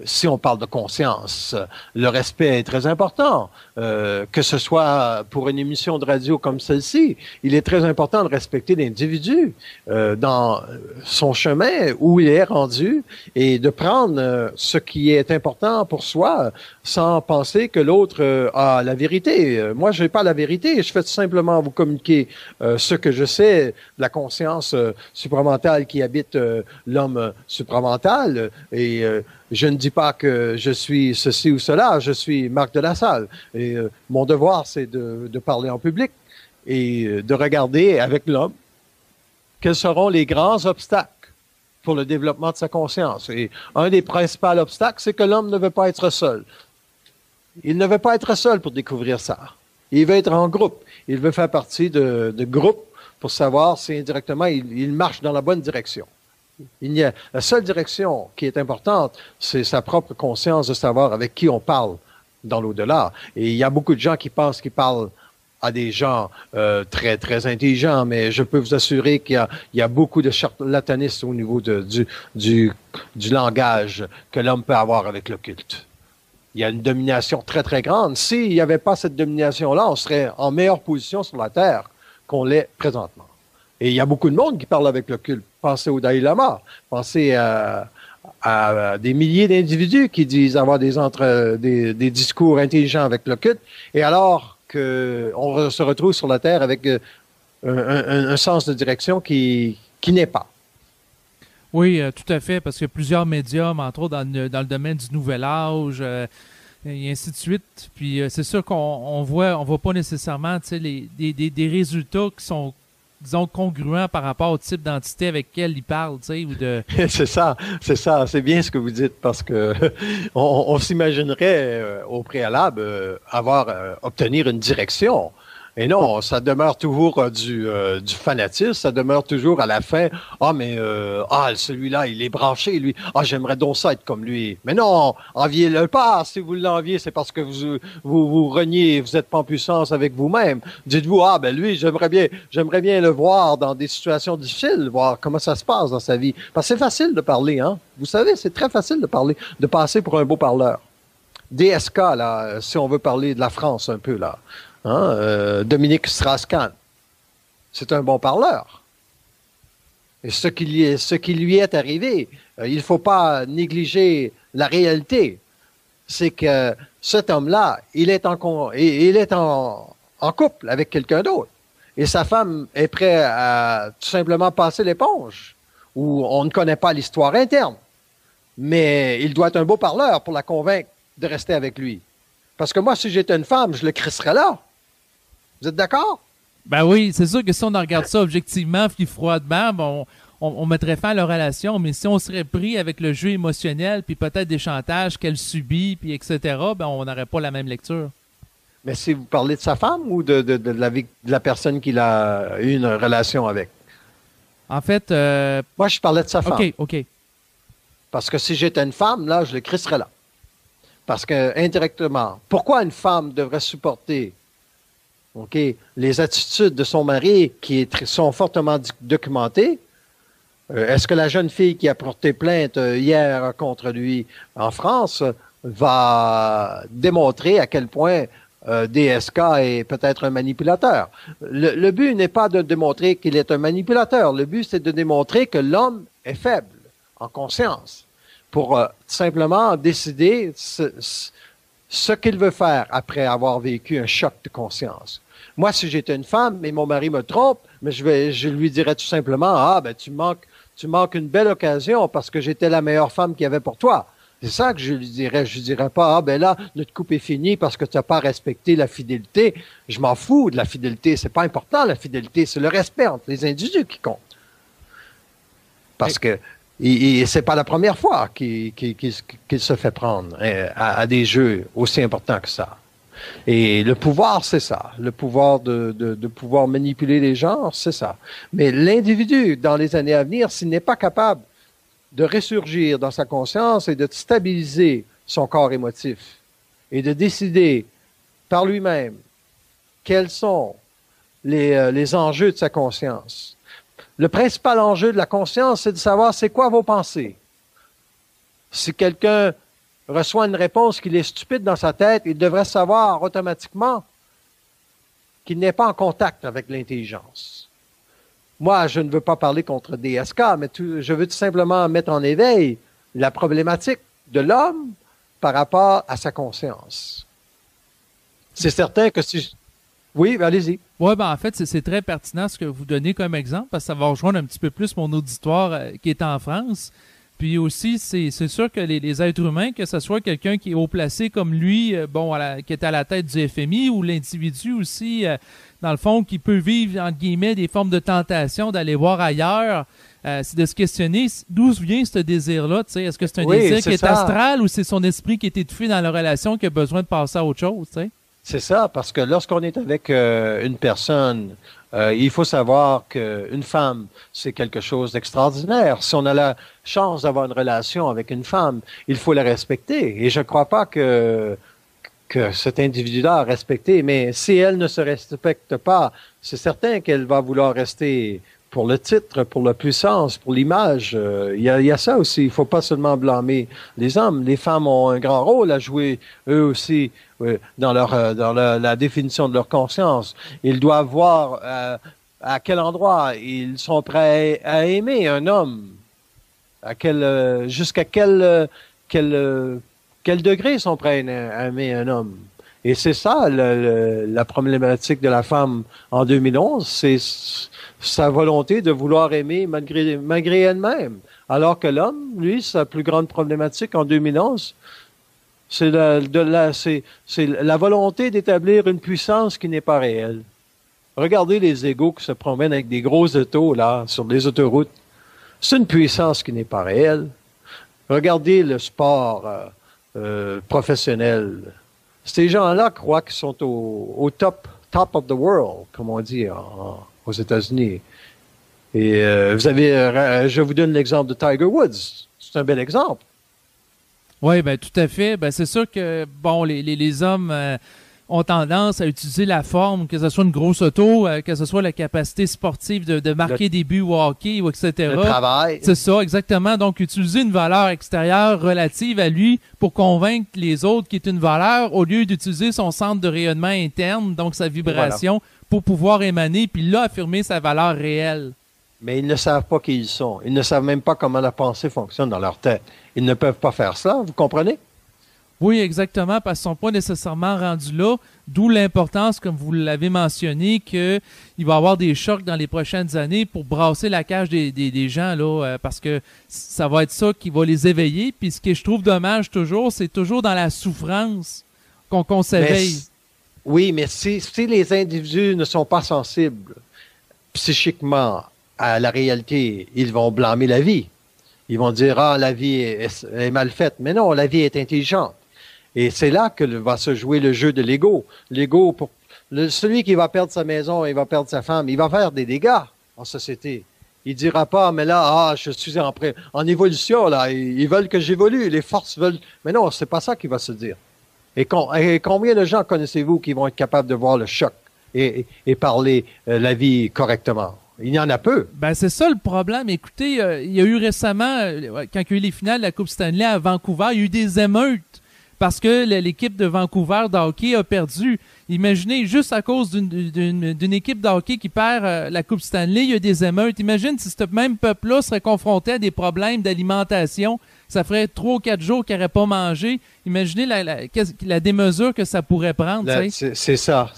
Si on parle de conscience, le respect est très important. Que ce soit pour une émission de radio comme celle-ci, il est très important de respecter l'individu dans son chemin, où il est rendu, et de prendre ce qui est important pour soi sans penser que l'autre a la vérité. Moi, je n'ai pas la vérité. Je fais tout simplement vous communiquer ce que je sais de la conscience supramentale qui habite l'homme supramental. Et je ne dis pas que je suis ceci ou cela, je suis Marc de la Salle. Et mon devoir, c'est de parler en public et de regarder avec l'homme quels seront les grands obstacles pour le développement de sa conscience. Et un des principaux obstacles, c'est que l'homme ne veut pas être seul. Il ne veut pas être seul pour découvrir ça. Il veut être en groupe. Il veut faire partie de groupes pour savoir si indirectement il marche dans la bonne direction. La seule direction qui est importante, c'est sa propre conscience de savoir avec qui on parle dans l'au-delà. Et il y a beaucoup de gens qui pensent qu'ils parlent à des gens très, très intelligents, mais je peux vous assurer qu'il y a beaucoup de charlatanistes au niveau du langage que l'homme peut avoir avec l'occulte. Il y a une domination très, très grande. S'il n'y avait pas cette domination-là, on serait en meilleure position sur la Terre qu'on l'est présentement. Et il y a beaucoup de monde qui parle avec l'occulte. Pensez au Dalai Lama. Pensez à des milliers d'individus qui disent avoir des discours intelligents avec l'occulte. Et alors qu'on se retrouve sur la Terre avec un sens de direction qui n'est pas. Oui, tout à fait, parce qu'il y a plusieurs médiums, entre autres dans le domaine du Nouvel Âge, et ainsi de suite. Puis c'est sûr qu'on voit pas nécessairement des résultats qui sont, disons, congruents par rapport au type d'entité avec laquelle ils parlent, tu sais, ou de... C'est ça, c'est bien ce que vous dites, parce que on s'imaginerait au préalable obtenir une direction. Et non, ça demeure toujours du fanatisme, ça demeure toujours à la fin, celui-là, il est branché, lui, j'aimerais donc ça être comme lui. Mais non, enviez-le pas, si vous l'enviez, c'est parce que vous reniez, vous êtes pas en puissance avec vous-même. Dites-vous, lui, j'aimerais bien le voir dans des situations difficiles, voir comment ça se passe dans sa vie. Parce que c'est facile de parler, hein. Vous savez, c'est très facile de parler, de passer pour un beau parleur. DSK, là, si on veut parler de la France un peu, là. Dominique Strauss-Kahn, c'est un bon parleur. Et ce qui lui est arrivé, il ne faut pas négliger la réalité. C'est que cet homme-là, il est en couple avec quelqu'un d'autre. Et sa femme est prête à tout simplement passer l'éponge, où on ne connaît pas l'histoire interne. Mais il doit être un beau parleur pour la convaincre de rester avec lui. Parce que moi, si j'étais une femme, je le crisserais là. Vous êtes d'accord? Ben oui, c'est sûr que si on regarde ça objectivement, puis froidement, on mettrait fin à leur relation, mais si on serait pris avec le jeu émotionnel, puis peut-être des chantages qu'elle subit, puis etc., ben on n'aurait pas la même lecture. Mais si vous parlez de sa femme ou de la personne qu'il a eu une relation avec? En fait... Moi, je parlais de sa femme. OK. Parce que si j'étais une femme, là, je le crisserais là. Parce que, indirectement, pourquoi une femme devrait supporter les attitudes de son mari qui sont fortement documentées? Est-ce que la jeune fille qui a porté plainte hier contre lui en France va démontrer à quel point DSK est peut-être un manipulateur? Le but n'est pas de démontrer qu'il est un manipulateur. Le but, c'est de démontrer que l'homme est faible en conscience pour simplement décider ce qu'il veut faire après avoir vécu un choc de conscience. Moi, si j'étais une femme et mon mari me trompe, mais je lui dirais tout simplement, tu manques une belle occasion parce que j'étais la meilleure femme qu'il y avait pour toi. C'est ça que je lui dirais. Je lui dirais pas, là, notre couple est fini parce que tu n'as pas respecté la fidélité. Je m'en fous de la fidélité. C'est pas important, la fidélité. C'est le respect entre les individus qui compte. Parce que c'est pas la première fois qu'il se fait prendre à des jeux aussi importants que ça. Et le pouvoir, c'est ça. Le pouvoir de pouvoir manipuler les genres, c'est ça. Mais l'individu, dans les années à venir, s'il n'est pas capable de ressurgir dans sa conscience et de stabiliser son corps émotif et de décider par lui-même quels sont les enjeux de sa conscience. Le principal enjeu de la conscience, c'est de savoir c'est quoi vos pensées. Si quelqu'un reçoit une réponse qu'il est stupide dans sa tête, il devrait savoir automatiquement qu'il n'est pas en contact avec l'intelligence. Moi, je ne veux pas parler contre DSK, mais je veux tout simplement mettre en éveil la problématique de l'homme par rapport à sa conscience. C'est certain que si... Oui, allez-y. Oui, ben en fait, c'est très pertinent ce que vous donnez comme exemple, parce que ça va rejoindre un petit peu plus mon auditoire qui est en France. Puis aussi, c'est sûr que les êtres humains, que ce soit quelqu'un qui est haut placé comme lui, qui est à la tête du FMI, ou l'individu aussi, dans le fond, qui peut vivre, entre guillemets, des formes de tentation d'aller voir ailleurs, c'est de se questionner d'où vient ce désir-là. Est-ce que c'est un désir qui est astral ou c'est son esprit qui est étouffé dans la relation qui a besoin de passer à autre chose? T'sais? C'est ça, parce que lorsqu'on est avec une personne, il faut savoir qu'une femme, c'est quelque chose d'extraordinaire. Si on a la chance d'avoir une relation avec une femme, il faut la respecter. Et je ne crois pas que cet individu-là a respecté, mais si elle ne se respecte pas, c'est certain qu'elle va vouloir rester pour le titre, pour la puissance, pour l'image. Il y a ça aussi. Il ne faut pas seulement blâmer les hommes. Les femmes ont un grand rôle à jouer, eux aussi, dans la définition de leur conscience. Ils doivent voir à quel endroit ils sont prêts à aimer un homme, jusqu'à quel degré ils sont prêts à aimer un homme. Et c'est ça la problématique de la femme en 2011, c'est sa volonté de vouloir aimer malgré elle-même. Alors que l'homme, lui, sa plus grande problématique en 2011, c'est la volonté d'établir une puissance qui n'est pas réelle. Regardez les égos qui se promènent avec des gros autos là sur les autoroutes. C'est une puissance qui n'est pas réelle. Regardez le sport professionnel. Ces gens-là croient qu'ils sont au top of the world, comme on dit aux États-Unis. Et je vous donne l'exemple de Tiger Woods. C'est un bel exemple. Oui, ben tout à fait. Ben c'est sûr que les hommes ont tendance à utiliser la forme, que ce soit une grosse auto, que ce soit la capacité sportive de marquer des buts au hockey, ou etc. Le travail. C'est ça, exactement. Donc, utiliser une valeur extérieure relative à lui pour convaincre les autres qu'il est une valeur, au lieu d'utiliser son centre de rayonnement interne, donc sa vibration, pour pouvoir émaner, puis là, affirmer sa valeur réelle. Mais ils ne savent pas qui ils sont. Ils ne savent même pas comment la pensée fonctionne dans leur tête. Ils ne peuvent pas faire cela, vous comprenez? Oui, exactement, parce qu'ils ne sont pas nécessairement rendus là, d'où l'importance, comme vous l'avez mentionné, qu'il va y avoir des chocs dans les prochaines années pour brasser la cage des gens, là, parce que ça va être ça qui va les éveiller. Puis ce que je trouve dommage toujours, c'est toujours dans la souffrance qu'on s'éveille. Oui, mais si les individus ne sont pas sensibles psychiquement à la réalité, ils vont blâmer la vie. Ils vont dire, la vie est mal faite. Mais non, la vie est intelligente. Et c'est là que va se jouer le jeu de l'ego. L'ego, celui qui va perdre sa maison, il va perdre sa femme, il va faire des dégâts en société. Il dira pas, mais là, je suis en évolution, là, ils veulent que j'évolue, les forces veulent... Mais non, c'est pas ça qui va se dire. Et combien de gens connaissez-vous qui vont être capables de voir le choc et parler la vie correctement? Il y en a peu. Ben c'est ça le problème. Écoutez, il y a eu récemment, quand il y a eu les finales de la Coupe Stanley à Vancouver, il y a eu des émeutes parce que l'équipe de Vancouver de hockey a perdu. Imaginez, juste à cause d'une équipe de hockey qui perd la Coupe Stanley, il y a des émeutes. Imagine si ce même peuple-là serait confronté à des problèmes d'alimentation. Ça ferait 3 ou 4 jours qu'il n'aurait pas mangé. Imaginez la démesure que ça pourrait prendre. C'est ça.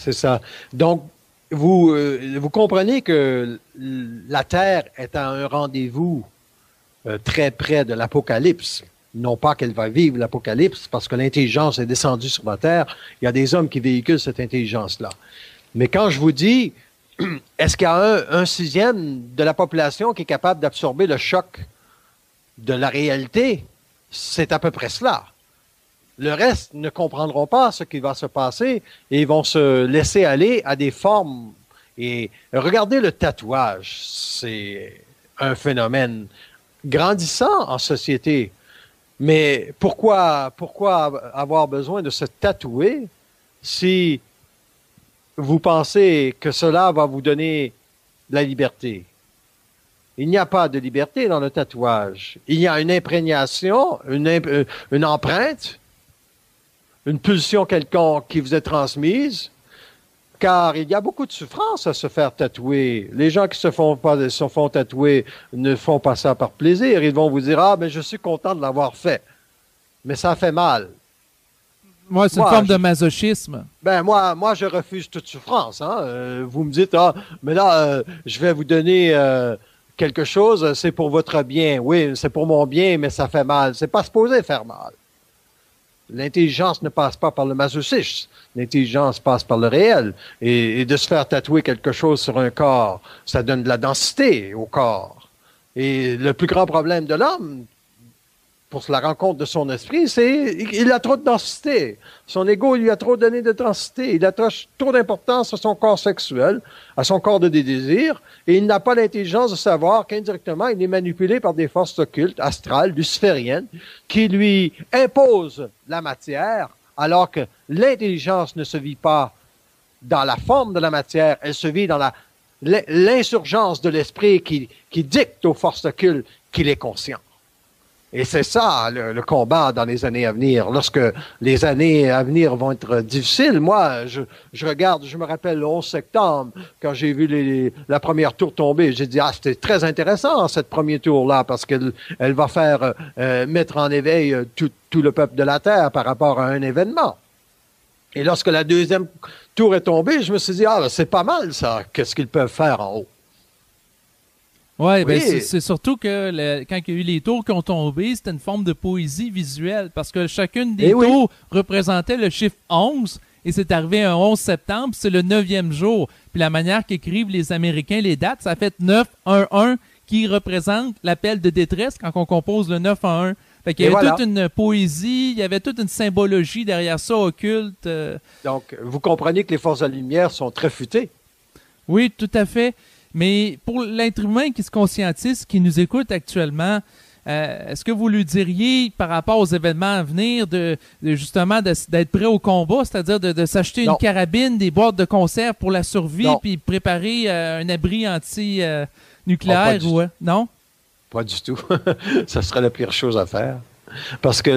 Donc, vous comprenez que la Terre est à un rendez-vous très près de l'Apocalypse. Non pas qu'elle va vivre l'Apocalypse, parce que l'intelligence est descendue sur la Terre. Il y a des hommes qui véhiculent cette intelligence-là. Mais quand je vous dis, est-ce qu'il y a un sixième de la population qui est capable d'absorber le choc de la réalité? C'est à peu près cela. Le reste ne comprendront pas ce qui va se passer et ils vont se laisser aller à des formes. Et regardez le tatouage, c'est un phénomène grandissant en société. Mais pourquoi avoir besoin de se tatouer si vous pensez que cela va vous donner la liberté? Il n'y a pas de liberté dans le tatouage. Il y a une imprégnation, une empreinte, une pulsion quelconque qui vous est transmise, car il y a beaucoup de souffrance à se faire tatouer. Les gens qui se font tatouer ne font pas ça par plaisir. Ils vont vous dire, ah, mais je suis content de l'avoir fait. Mais ça fait mal. Ouais, c'est une forme de masochisme. Moi, je refuse toute souffrance. Hein. Vous me dites, ah, mais là, je vais vous donner quelque chose, c'est pour votre bien. Oui, c'est pour mon bien, mais ça fait mal. C'est pas supposé faire mal. L'intelligence ne passe pas par le masochisme. L'intelligence passe par le réel. Et de se faire tatouer quelque chose sur un corps, ça donne de la densité au corps. Et le plus grand problème de l'homme, pour la rencontre de son esprit, c'est qu'il a trop de densité. Son ego lui a trop donné de densité. Il attache trop d'importance à son corps sexuel, à son corps de désir, et il n'a pas l'intelligence de savoir qu'indirectement, il est manipulé par des forces occultes, astrales, lucifériennes, qui lui imposent la matière, alors que l'intelligence ne se vit pas dans la forme de la matière, elle se vit dans l'insurgence de l'esprit qui dicte aux forces occultes qu'il est conscient. Et c'est ça, le combat dans les années à venir. Lorsque les années à venir vont être difficiles, moi, je regarde, je me rappelle le 11 septembre, quand j'ai vu la première tour tomber, j'ai dit, ah, c'était très intéressant, cette première tour-là, parce qu'elle va faire mettre en éveil tout le peuple de la Terre par rapport à un événement. Et lorsque la deuxième tour est tombée, je me suis dit, ah, c'est pas mal, ça, qu'est-ce qu'ils peuvent faire en haut. Ouais, oui, ben c'est surtout que quand il y a eu les tours qui ont tombé, c'était une forme de poésie visuelle parce que chacune des tours représentait le chiffre 11 et c'est arrivé un 11 septembre, c'est le 9e jour. Puis la manière qu'écrivent les Américains les dates, ça fait 9-1-1 qui représente l'appel de détresse quand on compose le 9-1-1. Fait qu'il y avait toute une poésie, il y avait toute une symbologie derrière ça occulte. Donc, vous comprenez que les forces de la lumière sont très futées. Oui, tout à fait. Mais pour l'être humain qui se conscientise, qui nous écoute actuellement, est-ce que vous lui diriez, par rapport aux événements à venir, justement d'être prêt au combat, c'est-à-dire de s'acheter une carabine, des boîtes de conserve pour la survie, puis préparer un abri anti-nucléaire? Non? Pas du tout. Ça serait la pire chose à faire. Parce que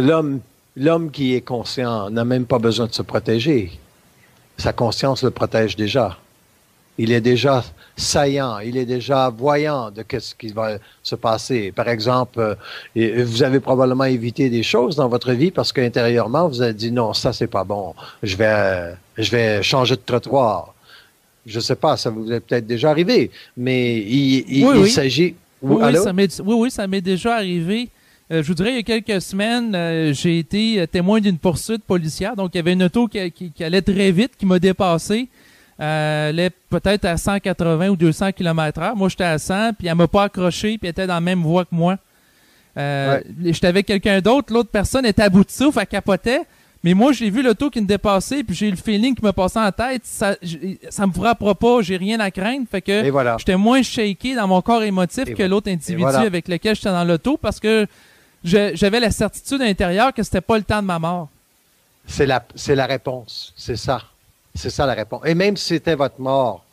l'homme qui est conscient n'a même pas besoin de se protéger. Sa conscience le protège déjà. Il est déjà saillant, il est déjà voyant de ce qui va se passer. Par exemple, vous avez probablement évité des choses dans votre vie parce qu'intérieurement, vous avez dit non, ça c'est pas bon. Je vais changer de trottoir. Je sais pas, ça vous est peut-être déjà arrivé, mais il s'agit. Oui, ça m'est déjà arrivé. Je vous dirais, il y a quelques semaines, j'ai été témoin d'une poursuite policière. Donc, il y avait une auto qui allait très vite, qui m'a dépassé. Elle est peut-être à 180 ou 200 km/h. Moi, j'étais à 100, puis elle m'a pas accroché, puis elle était dans la même voie que moi. J'étais avec quelqu'un d'autre. L'autre personne était à bout de souffle, elle capotait. Mais moi, j'ai vu l'auto qui me dépassait, puis j'ai eu le feeling qui me passait en tête. Ça me frappera pas, j'ai rien à craindre. Fait que j'étais moins shaké dans mon corps émotif que l'autre individu avec lequel j'étais dans l'auto, parce que j'avais la certitude intérieure que c'était pas le temps de ma mort. C'est la réponse, c'est ça. C'est ça la réponse. Et même si c'était votre mort,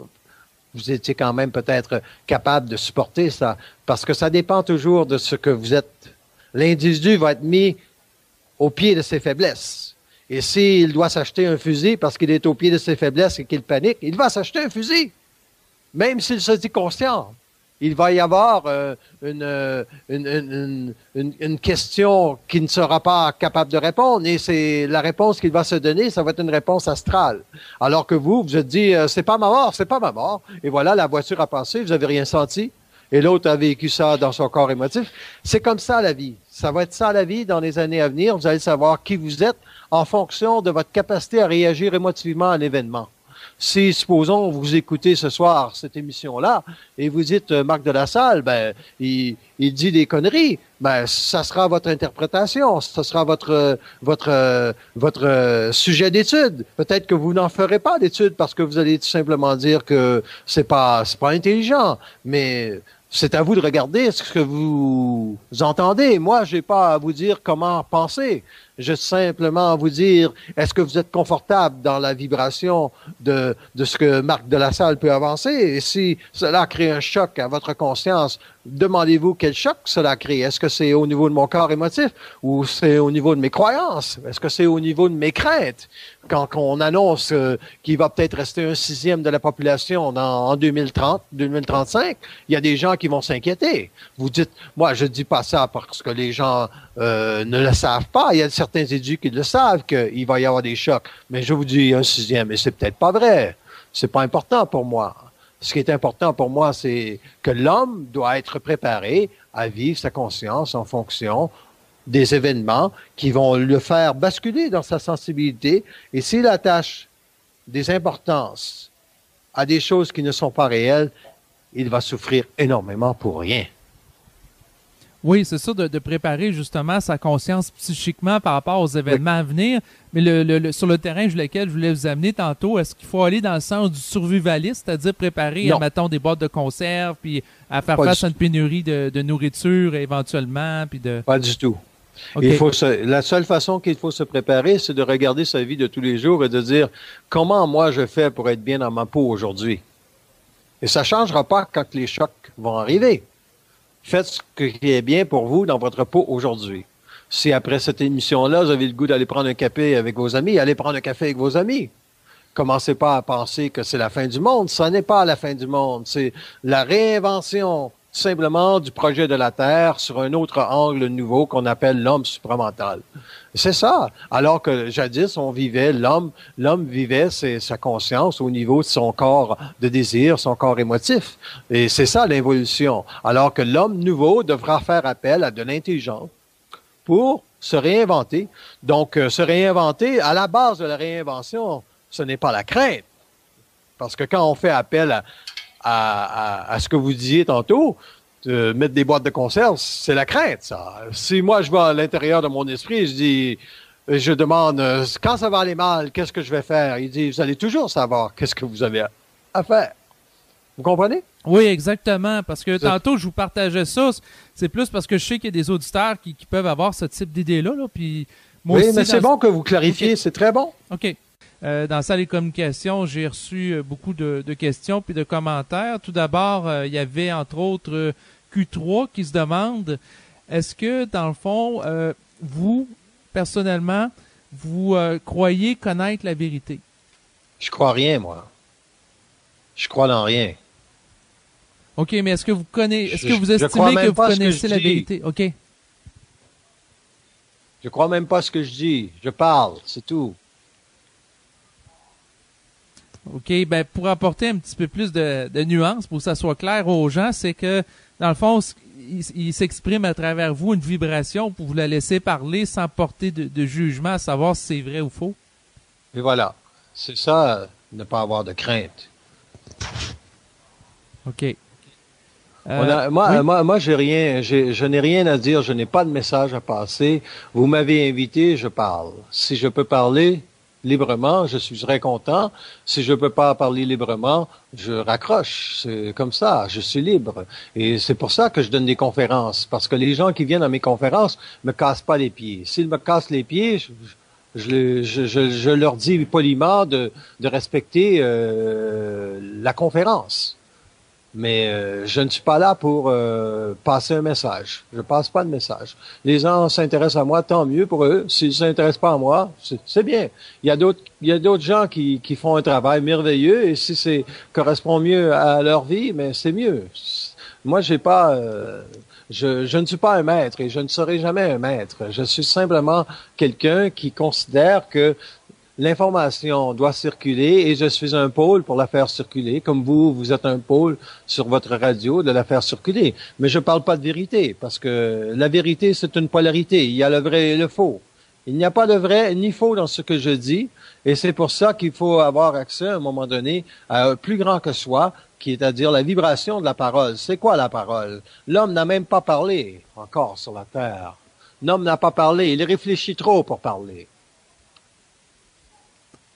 vous étiez quand même peut-être capable de supporter ça, parce que ça dépend toujours de ce que vous êtes. L'individu va être mis au pied de ses faiblesses. Et s'il doit s'acheter un fusil parce qu'il est au pied de ses faiblesses et qu'il panique, il va s'acheter un fusil, même s'il se dit conscient. Il va y avoir une question qui ne sera pas capable de répondre, et c'est la réponse qu'il va se donner, ça va être une réponse astrale. Alors que vous êtes dit, c'est pas ma mort, c'est pas ma mort. Et voilà, la voiture a passé, vous avez rien senti. Et l'autre a vécu ça dans son corps émotif. C'est comme ça la vie. Ça va être ça la vie dans les années à venir. Vous allez savoir qui vous êtes en fonction de votre capacité à réagir émotivement à l'événement. Si, supposons, vous écoutez ce soir cette émission-là et vous dites Marc de la Salle, ben, il dit des conneries, ben, ça sera votre interprétation, ça sera votre sujet d'étude. Peut-être que vous n'en ferez pas d'étude parce que vous allez tout simplement dire que c'est pas intelligent, mais c'est à vous de regarder ce que vous entendez. Moi, j'ai pas à vous dire comment penser. Je simplement à vous dire, est-ce que vous êtes confortable dans la vibration de ce que Marc de la Salle peut avancer? Et si cela crée un choc à votre conscience, demandez-vous quel choc cela crée. Est-ce que c'est au niveau de mon corps émotif ou c'est au niveau de mes croyances? Est-ce que c'est au niveau de mes craintes? Quand on annonce qu'il va peut-être rester 1/6 de la population en 2030, 2035, il y a des gens qui vont s'inquiéter. Vous dites, moi, je dis pas ça parce que les gens ne le savent pas. Il y a certains éducs qui le savent qu'il va y avoir des chocs. Mais je vous dis 1/6, mais c'est peut-être pas vrai. C'est pas important pour moi. Ce qui est important pour moi, c'est que l'homme doit être préparé à vivre sa conscience en fonction des événements qui vont le faire basculer dans sa sensibilité. Et s'il attache des importances à des choses qui ne sont pas réelles, il va souffrir énormément pour rien. Oui, c'est ça, de préparer justement sa conscience psychiquement par rapport aux événements à venir. Mais sur le terrain sur lequel je voulais vous amener tantôt, est-ce qu'il faut aller dans le sens du survivaliste, c'est-à-dire préparer, mettons, des boîtes de conserve, puis à faire face à une pénurie de nourriture éventuellement, puis de... Pas du tout. Okay. La seule façon qu'il faut se préparer, c'est de regarder sa vie de tous les jours et de dire comment moi je fais pour être bien dans ma peau aujourd'hui. Et ça ne changera pas quand les chocs vont arriver. Faites ce qui est bien pour vous dans votre peau aujourd'hui. Si après cette émission-là, vous avez le goût d'aller prendre un café avec vos amis, allez prendre un café avec vos amis. Commencez pas à penser que c'est la fin du monde. Ça n'est pas la fin du monde. C'est la réinvention simplement du projet de la Terre sur un autre angle nouveau qu'on appelle l'homme supramental. C'est ça. Alors que jadis, on vivait, l'homme vivait sa conscience au niveau de son corps de désir, son corps émotif. Et c'est ça l'évolution. Alors que l'homme nouveau devra faire appel à de l'intelligence pour se réinventer. Donc, se réinventer, à la base de la réinvention, ce n'est pas la crainte. Parce que quand on fait appel à ce que vous disiez tantôt, mettre des boîtes de conserve, c'est la crainte, ça. Si moi, je vais à l'intérieur de mon esprit, je demande, quand ça va aller mal, qu'est-ce que je vais faire? Il dit, vous allez toujours savoir qu'est-ce que vous avez à faire. Vous comprenez? Oui, exactement. Parce que tantôt, je vous partageais ça. C'est plus parce que je sais qu'il y a des auditeurs qui peuvent avoir ce type d'idée-là. Là, puis moi aussi, mais c'est bon que vous clarifiez. Okay. C'est très bon. OK. Dans Salle et Communications, j'ai reçu beaucoup de questions puis de commentaires. Tout d'abord, il y avait entre autres Q3 qui se demande, est-ce que dans le fond, vous, personnellement, vous croyez connaître la vérité? Je crois rien, moi. Je crois dans rien. OK, mais est-ce que vous connaissez, est-ce que vous estimez que vous connaissez la vérité? OK. Je crois même pas ce que je dis. Je parle, c'est tout. OK, ben pour apporter un petit peu plus de nuances, pour que ça soit clair aux gens, c'est que, dans le fond, il s'exprime à travers vous une vibration pour vous la laisser parler sans porter de jugement, à savoir si c'est vrai ou faux. Et voilà. C'est ça, ne pas avoir de crainte. OK. Moi, je n'ai rien à dire, je n'ai pas de message à passer. Vous m'avez invité, je parle. Si je peux parler librement, je suis très content. Si je peux pas parler librement, je raccroche. C'est comme ça, je suis libre. Et c'est pour ça que je donne des conférences, parce que les gens qui viennent à mes conférences me cassent pas les pieds. S'ils me cassent les pieds, je leur dis poliment de respecter la conférence. Mais je ne suis pas là pour passer un message. Je passe pas de message. Les gens s'intéressent à moi, tant mieux pour eux. S'ils s'intéressent pas à moi, c'est bien. Il y a d'autres gens qui font un travail merveilleux et si c'est correspond mieux à leur vie, mais c'est mieux. Moi, j'ai pas je ne suis pas un maître et je ne serai jamais un maître. Je suis simplement quelqu'un qui considère que l'information doit circuler et je suis un pôle pour la faire circuler, comme vous êtes un pôle sur votre radio de la faire circuler. Mais je parle pas de vérité, parce que la vérité, c'est une polarité. Il y a le vrai et le faux. Il n'y a pas de vrai ni faux dans ce que je dis, et c'est pour ça qu'il faut avoir accès à un moment donné à un plus grand que soi, qui est à dire la vibration de la parole. C'est quoi la parole? L'homme n'a même pas parlé encore sur la terre. L'homme n'a pas parlé, il réfléchit trop pour parler.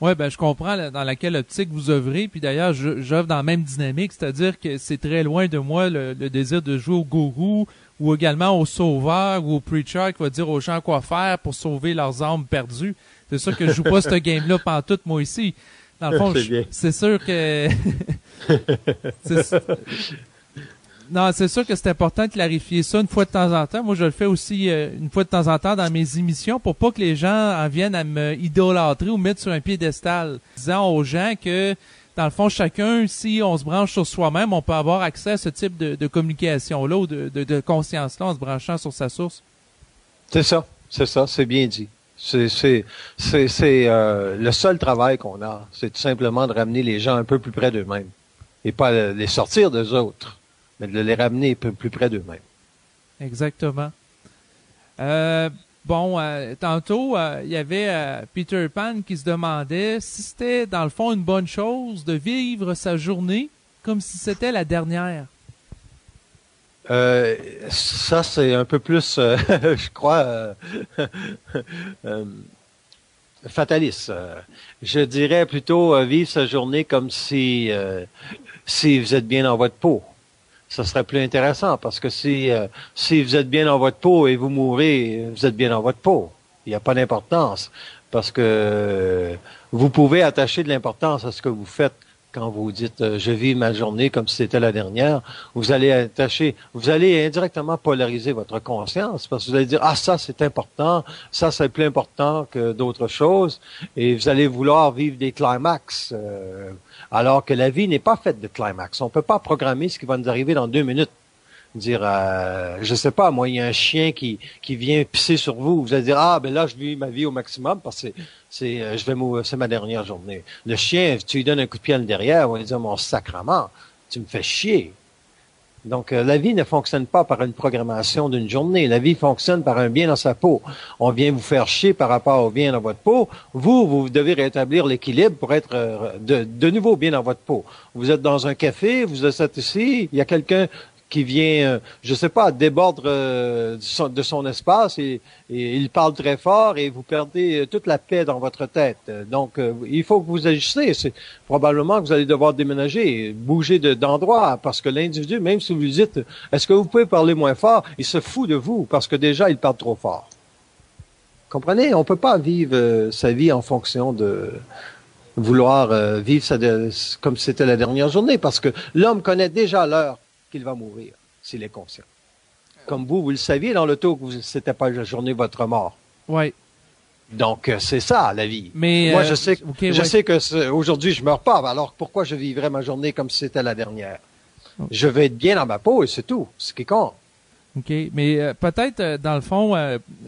Oui, ben je comprends dans laquelle optique vous œuvrez, puis d'ailleurs, j'œuvre dans la même dynamique, c'est-à-dire que c'est très loin de moi le désir de jouer au gourou ou également au sauveur ou au preacher qui va dire aux gens quoi faire pour sauver leurs âmes perdues. C'est sûr que je joue pas ce game-là pantoute, moi ici. Dans le fond, c'est sûr que... Non, c'est sûr que c'est important de clarifier ça une fois de temps en temps. Moi, je le fais aussi une fois de temps en temps dans mes émissions pour pas que les gens en viennent à me idolâtrer ou me mettre sur un piédestal. Disant aux gens que, dans le fond, chacun, si on se branche sur soi-même, on peut avoir accès à ce type de communication-là ou de conscience-là en se branchant sur sa source. C'est ça, c'est bien dit. C'est le seul travail qu'on a, c'est tout simplement de ramener les gens un peu plus près d'eux-mêmes et pas les sortir d'eux autres, mais de les ramener un peu plus près d'eux-mêmes. Exactement. Tantôt, il y avait Peter Pan qui se demandait si c'était, dans le fond, une bonne chose de vivre sa journée comme si c'était la dernière. Ça, c'est un peu plus, je crois, fataliste. Je dirais plutôt vivre sa journée comme si vous êtes bien dans votre peau. Ça serait plus intéressant parce que si vous êtes bien dans votre peau et vous mourrez, vous êtes bien dans votre peau. Il n'y a pas d'importance parce que vous pouvez attacher de l'importance à ce que vous faites. Quand vous dites je vis ma journée comme si c'était la dernière, vous allez indirectement polariser votre conscience parce que vous allez dire ça c'est important, ça c'est plus important que d'autres choses et vous allez vouloir vivre des climax alors que la vie n'est pas faite de climax. On peut pas programmer ce qui va nous arriver dans 2 minutes. Dire je sais pas moi, il y a un chien qui vient pisser sur vous, vous allez dire ben là je vis ma vie au maximum parce que c'est ma dernière journée. Le chien, tu lui donnes un coup de pied en derrière, on va dire mon sacrement, tu me fais chier. Donc la vie ne fonctionne pas par une programmation d'une journée, la vie fonctionne par un bien dans sa peau. On vient vous faire chier par rapport au bien dans votre peau, vous devez rétablir l'équilibre pour être de nouveau bien dans votre peau. Vous êtes dans un café, vous êtes ici, il y a quelqu'un qui vient, je sais pas, déborde de son espace et il parle très fort et vous perdez toute la paix dans votre tête. Donc, il faut que vous agissez. C'est probablement que vous allez devoir déménager, bouger d'endroit parce que l'individu, même si vous lui dites, est-ce que vous pouvez parler moins fort, il se fout de vous parce que déjà, il parle trop fort. Comprenez? On peut pas vivre sa vie en fonction de vouloir vivre comme si c'était la dernière journée parce que l'homme connaît déjà l'heure qu'il va mourir, s'il est conscient. Comme vous le saviez dans le taux que c'était pas la journée de votre mort. Oui. Donc, c'est ça, la vie. Mais, moi, je sais que aujourd'hui, je meurs pas. Alors, pourquoi je vivrais ma journée comme si c'était la dernière? Je vais être bien dans ma peau et c'est tout. C'est ce qui compte. OK. Mais peut-être, dans le fond,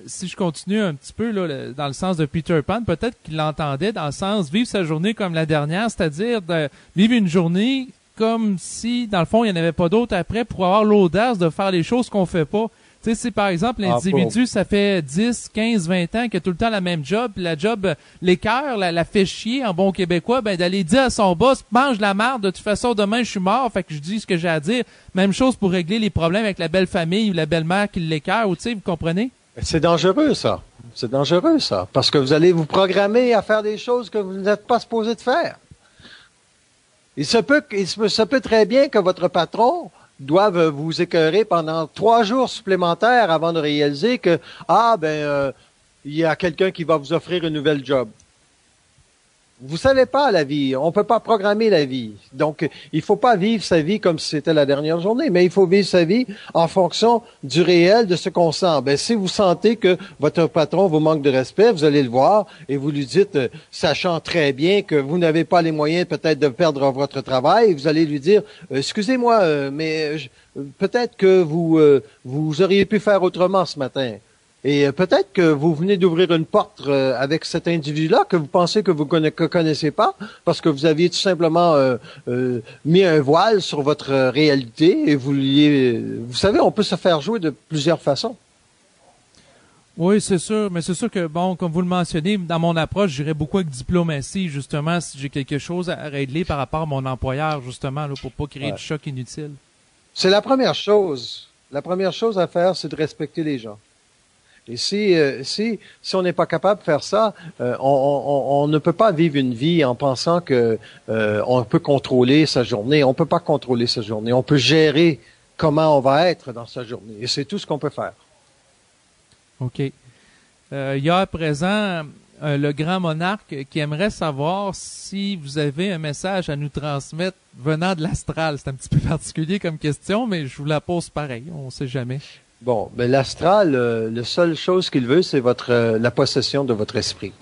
si je continue un petit peu là, dans le sens de Peter Pan, peut-être qu'il l'entendait dans le sens vivre sa journée comme la dernière, c'est-à-dire de vivre une journée comme si, dans le fond, il n'y en avait pas d'autre après pour avoir l'audace de faire les choses qu'on fait pas. Tu sais, si par exemple, l'individu, ça fait 10, 15, 20 ans qu'il a tout le temps la même job, puis la job l'écœure, la fait chier en bon québécois, ben d'aller dire à son boss, mange la merde, de toute façon, demain je suis mort, fait que je dis ce que j'ai à dire. Même chose pour régler les problèmes avec la belle famille ou la belle-mère qui l'écœure, ou tu sais, vous comprenez? C'est dangereux, ça. C'est dangereux, ça. Parce que vous allez vous programmer à faire des choses que vous n'êtes pas supposé de faire. Il se peut très bien que votre patron doive vous écœurer pendant 3 jours supplémentaires avant de réaliser que, il y a quelqu'un qui va vous offrir une nouvelle job. Vous savez pas la vie. On peut pas programmer la vie. Donc, il faut pas vivre sa vie comme si c'était la dernière journée, mais il faut vivre sa vie en fonction du réel, de ce qu'on sent. Ben, si vous sentez que votre patron vous manque de respect, vous allez le voir et vous lui dites, sachant très bien que vous n'avez pas les moyens peut-être de perdre votre travail, vous allez lui dire, excusez-moi, mais peut-être que vous auriez pu faire autrement ce matin. Et peut-être que vous venez d'ouvrir une porte avec cet individu-là que vous pensez que vous connaissez pas, parce que vous aviez tout simplement mis un voile sur votre réalité et vous savez, on peut se faire jouer de plusieurs façons. Oui, c'est sûr, mais c'est sûr que, bon, comme vous le mentionnez, dans mon approche, j'irais beaucoup avec diplomatie, justement, si j'ai quelque chose à régler par rapport à mon employeur, justement, là, pour pas créer de choc inutile. C'est la première chose. La première chose à faire, c'est de respecter les gens. Et si on n'est pas capable de faire ça, on ne peut pas vivre une vie en pensant que on peut contrôler sa journée. On peut pas contrôler sa journée. On peut gérer comment on va être dans sa journée. Et c'est tout ce qu'on peut faire. OK. Il y a à présent le grand monarque qui aimerait savoir si vous avez un message à nous transmettre venant de l'astral. C'est un petit peu particulier comme question, mais je vous la pose pareil. On ne sait jamais. Bon, ben l'astral, la seule chose qu'il veut, c'est la possession de votre esprit.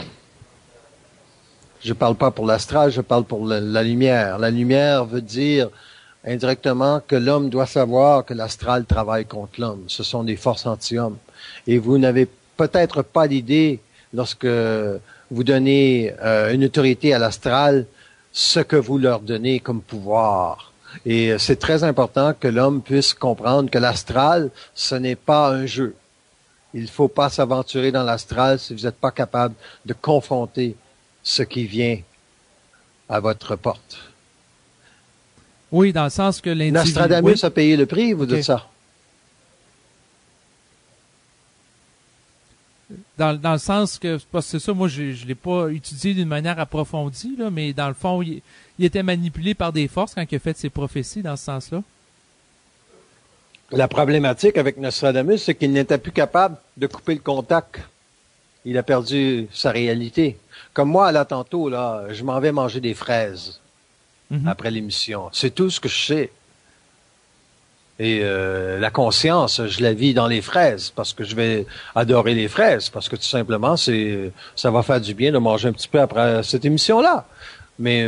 Je parle pas pour l'astral, je parle pour la lumière. La lumière veut dire indirectement que l'homme doit savoir que l'astral travaille contre l'homme. Ce sont des forces anti-hommes. Et vous n'avez peut-être pas l'idée, lorsque vous donnez une autorité à l'astral, ce que vous leur donnez comme pouvoir. Et c'est très important que l'homme puisse comprendre que l'astral, ce n'est pas un jeu. Il ne faut pas s'aventurer dans l'astral si vous n'êtes pas capable de confronter ce qui vient à votre porte. Oui, dans le sens que l'individu... Nostradamus a payé le prix, vous dites ça? Dans le sens que, parce que c'est ça, moi, je l'ai pas étudié d'une manière approfondie, là, mais dans le fond, il était manipulé par des forces quand il a fait ses prophéties dans ce sens-là. La problématique avec Nostradamus, c'est qu'il n'était plus capable de couper le contact. Il a perdu sa réalité. Comme moi, là, tantôt, là, je m'en vais manger des fraises après l'émission. C'est tout ce que je sais. Et la conscience, je la vis dans les fraises, parce que je vais adorer les fraises, parce que tout simplement, ça va faire du bien de manger un petit peu après cette émission-là. Mais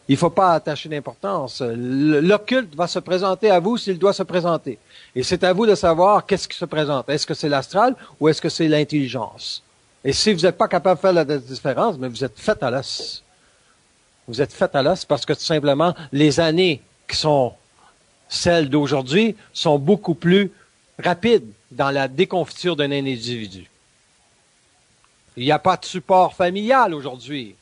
il faut pas attacher d'importance. L'occulte va se présenter à vous s'il doit se présenter. Et c'est à vous de savoir qu'est-ce qui se présente. Est-ce que c'est l'astral ou est-ce que c'est l'intelligence? Et si vous n'êtes pas capable de faire la différence, mais vous êtes fait à l'os. Vous êtes fait à l'os parce que tout simplement, les années qui sont celles d'aujourd'hui sont beaucoup plus rapides dans la déconfiture d'un individu. Il n'y a pas de support familial aujourd'hui.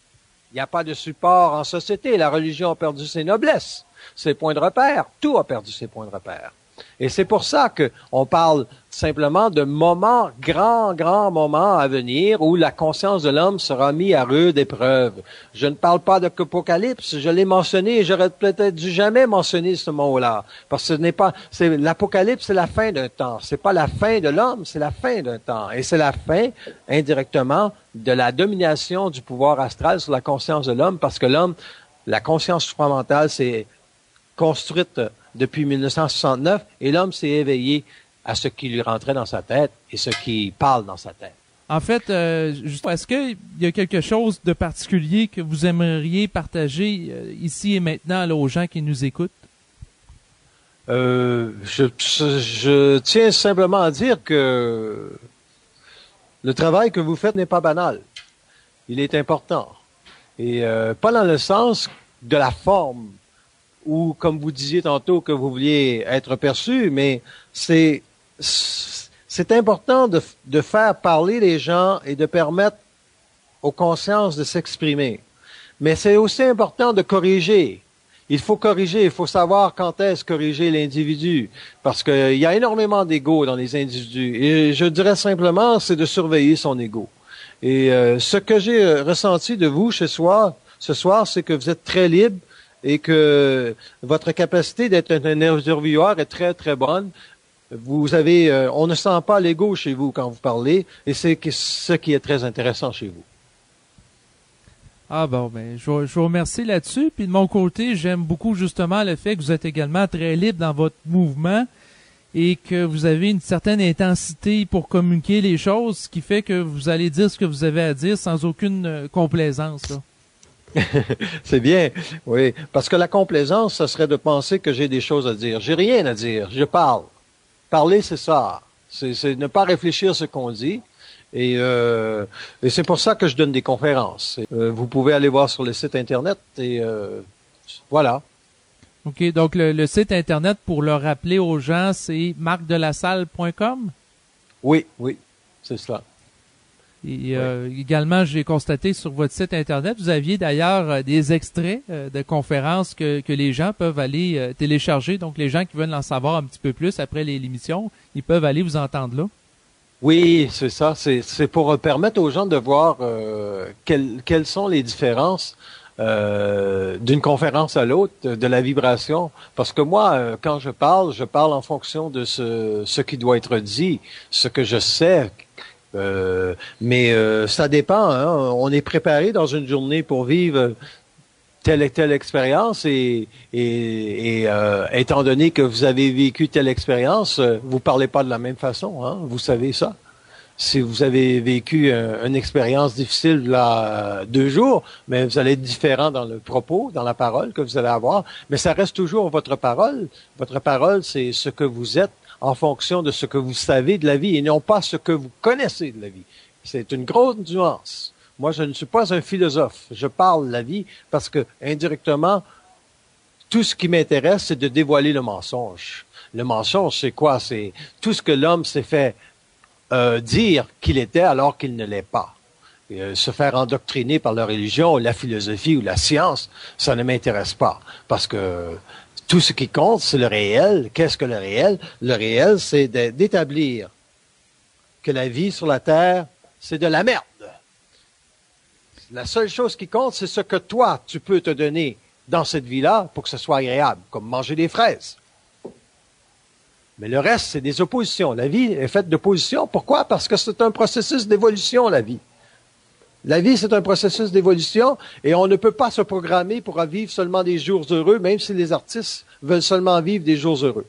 Il n'y a pas de support en société. La religion a perdu ses noblesses, ses points de repère. Tout a perdu ses points de repère. Et c'est pour ça qu'on parle simplement de moments, grands moments à venir où la conscience de l'homme sera mise à rude épreuve. Je ne parle pas d'Apocalypse, je l'ai mentionné et j'aurais peut-être dû jamais mentionner ce mot-là. Parce que l'Apocalypse, c'est la fin d'un temps. C'est pas la fin de l'homme, c'est la fin d'un temps. Et c'est la fin, indirectement, de la domination du pouvoir astral sur la conscience de l'homme parce que l'homme, la conscience supramentale, c'est construite depuis 1969, et l'homme s'est éveillé à ce qui lui rentrait dans sa tête et ce qui parle dans sa tête. En fait, est-ce qu'il y a quelque chose de particulier que vous aimeriez partager ici et maintenant là, aux gens qui nous écoutent? Je tiens simplement à dire que le travail que vous faites n'est pas banal. Il est important. Et pas dans le sens de la forme, ou comme vous disiez tantôt que vous vouliez être perçu, mais c'est important de faire parler les gens et de permettre aux consciences de s'exprimer. Mais c'est aussi important de corriger. Il faut corriger, il faut savoir quand est-ce corriger l'individu, parce qu'il y a énormément d'ego dans les individus. Et je dirais simplement, c'est de surveiller son ego. Et ce que j'ai ressenti de vous ce soir, c'est que vous êtes très libre, et que votre capacité d'être un intervieweur est très, très bonne. Vous avez, on ne sent pas l'ego chez vous quand vous parlez, et c'est ce qui est très intéressant chez vous. Ah bon, ben, je vous remercie là-dessus. Puis de mon côté, j'aime beaucoup justement le fait que vous êtes également très libre dans votre mouvement et que vous avez une certaine intensité pour communiquer les choses, ce qui fait que vous allez dire ce que vous avez à dire sans aucune complaisance, là. C'est bien, oui. Parce que la complaisance, ce serait de penser que j'ai des choses à dire. J'ai rien à dire, je parle. Parler, c'est ça. C'est ne pas réfléchir ce qu'on dit. Et c'est pour ça que je donne des conférences. Vous pouvez aller voir sur le site Internet et voilà. OK, donc le site Internet, pour le rappeler aux gens, c'est marcdelasalle.com? Oui, c'est ça. Et également, j'ai constaté sur votre site Internet, vous aviez d'ailleurs des extraits de conférences que les gens peuvent aller télécharger. Donc, les gens qui veulent en savoir un petit peu plus après l'émission, ils peuvent aller vous entendre là. Oui, c'est ça. C'est pour permettre aux gens de voir quelles sont les différences d'une conférence à l'autre, de la vibration. Parce que moi, quand je parle en fonction de ce qui doit être dit, ce que je sais. Mais ça dépend. Hein. On est préparé dans une journée pour vivre telle et telle expérience et étant donné que vous avez vécu telle expérience, vous parlez pas de la même façon. Hein. Vous savez ça. Si vous avez vécu une expérience difficile là 2 jours, mais vous allez être différent dans le propos, dans la parole que vous allez avoir. Mais ça reste toujours votre parole. Votre parole, c'est ce que vous êtes en fonction de ce que vous savez de la vie et non pas ce que vous connaissez de la vie. C'est une grosse nuance. Moi, je ne suis pas un philosophe. Je parle de la vie parce que, indirectement, tout ce qui m'intéresse, c'est de dévoiler le mensonge. Le mensonge, c'est quoi? C'est tout ce que l'homme s'est fait dire qu'il était alors qu'il ne l'est pas. Se faire endoctriner par la religion, la philosophie ou la science, ça ne m'intéresse pas. Parce que tout ce qui compte, c'est le réel. Qu'est-ce que le réel? Le réel, c'est d'établir que la vie sur la Terre, c'est de la merde. La seule chose qui compte, c'est ce que toi, tu peux te donner dans cette vie-là pour que ce soit agréable, comme manger des fraises. Mais le reste, c'est des oppositions. La vie est faite d'oppositions. Pourquoi? Parce que c'est un processus d'évolution, la vie. La vie, c'est un processus d'évolution et on ne peut pas se programmer pour vivre seulement des jours heureux, même si les artistes veulent seulement vivre des jours heureux.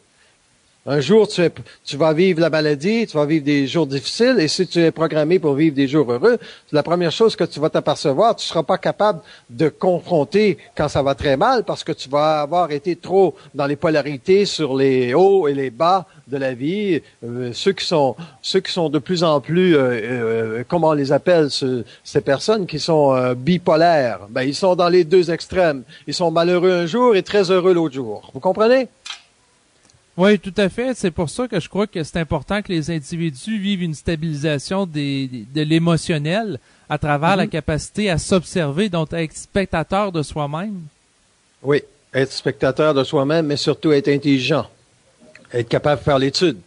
Un jour, tu vas vivre la maladie, tu vas vivre des jours difficiles, et si tu es programmé pour vivre des jours heureux, la première chose que tu vas t'apercevoir, tu ne seras pas capable de confronter quand ça va très mal, parce que tu vas avoir été trop dans les polarités sur les hauts et les bas de la vie. Ceux qui sont de plus en plus, comment on les appelle, ces personnes qui sont bipolaires, ben ils sont dans les 2 extrêmes. Ils sont malheureux un jour et très heureux l'autre jour. Vous comprenez? Oui, tout à fait. C'est pour ça que je crois que c'est important que les individus vivent une stabilisation de l'émotionnel à travers la capacité à s'observer, donc à être spectateur de soi-même. Oui, être spectateur de soi-même, mais surtout être intelligent, être capable de faire l'étude.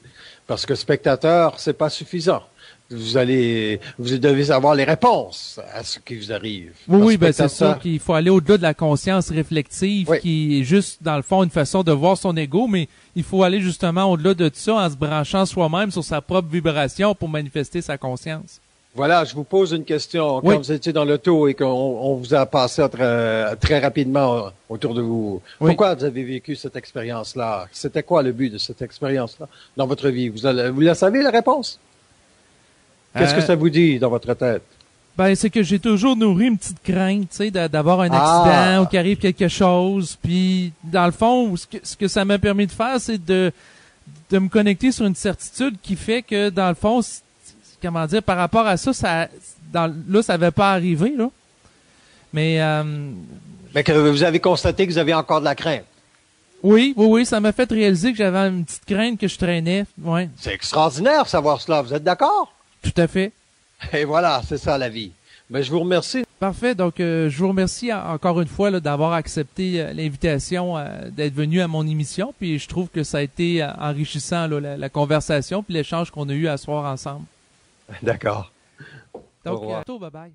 Parce que spectateur, c'est pas suffisant. Vous devez avoir les réponses à ce qui vous arrive. Oui, ben c'est sûr qu'il faut aller au-delà de la conscience réflexive, qui est juste, dans le fond, une façon de voir son ego, mais il faut aller justement au-delà de ça en se branchant soi-même sur sa propre vibration pour manifester sa conscience. Voilà, je vous pose une question. Quand vous étiez dans l'auto et qu'on vous a passé très rapidement autour de vous, pourquoi vous avez vécu cette expérience-là? C'était quoi le but de cette expérience-là dans votre vie? Vous la savez, la réponse? Qu'est-ce que ça vous dit dans votre tête? Ben, c'est que j'ai toujours nourri une petite crainte, tu sais, d'avoir un accident ou qu'il arrive quelque chose. Puis, dans le fond, ce que ça m'a permis de faire, c'est de me connecter sur une certitude qui fait que, dans le fond, comment dire, par rapport à ça, ça avait pas arrivé, là. Mais que vous avez constaté que vous avez encore de la crainte. Oui, ça m'a fait réaliser que j'avais une petite crainte que je traînais. Ouais. C'est extraordinaire de savoir cela. Vous êtes d'accord? Tout à fait. Et voilà, c'est ça la vie. Mais je vous remercie. Parfait. Donc, je vous remercie encore une fois d'avoir accepté l'invitation d'être venu à mon émission. Puis, je trouve que ça a été enrichissant, là, la conversation puis l'échange qu'on a eu à soir ensemble. D'accord. Donc, à bientôt. Bye-bye.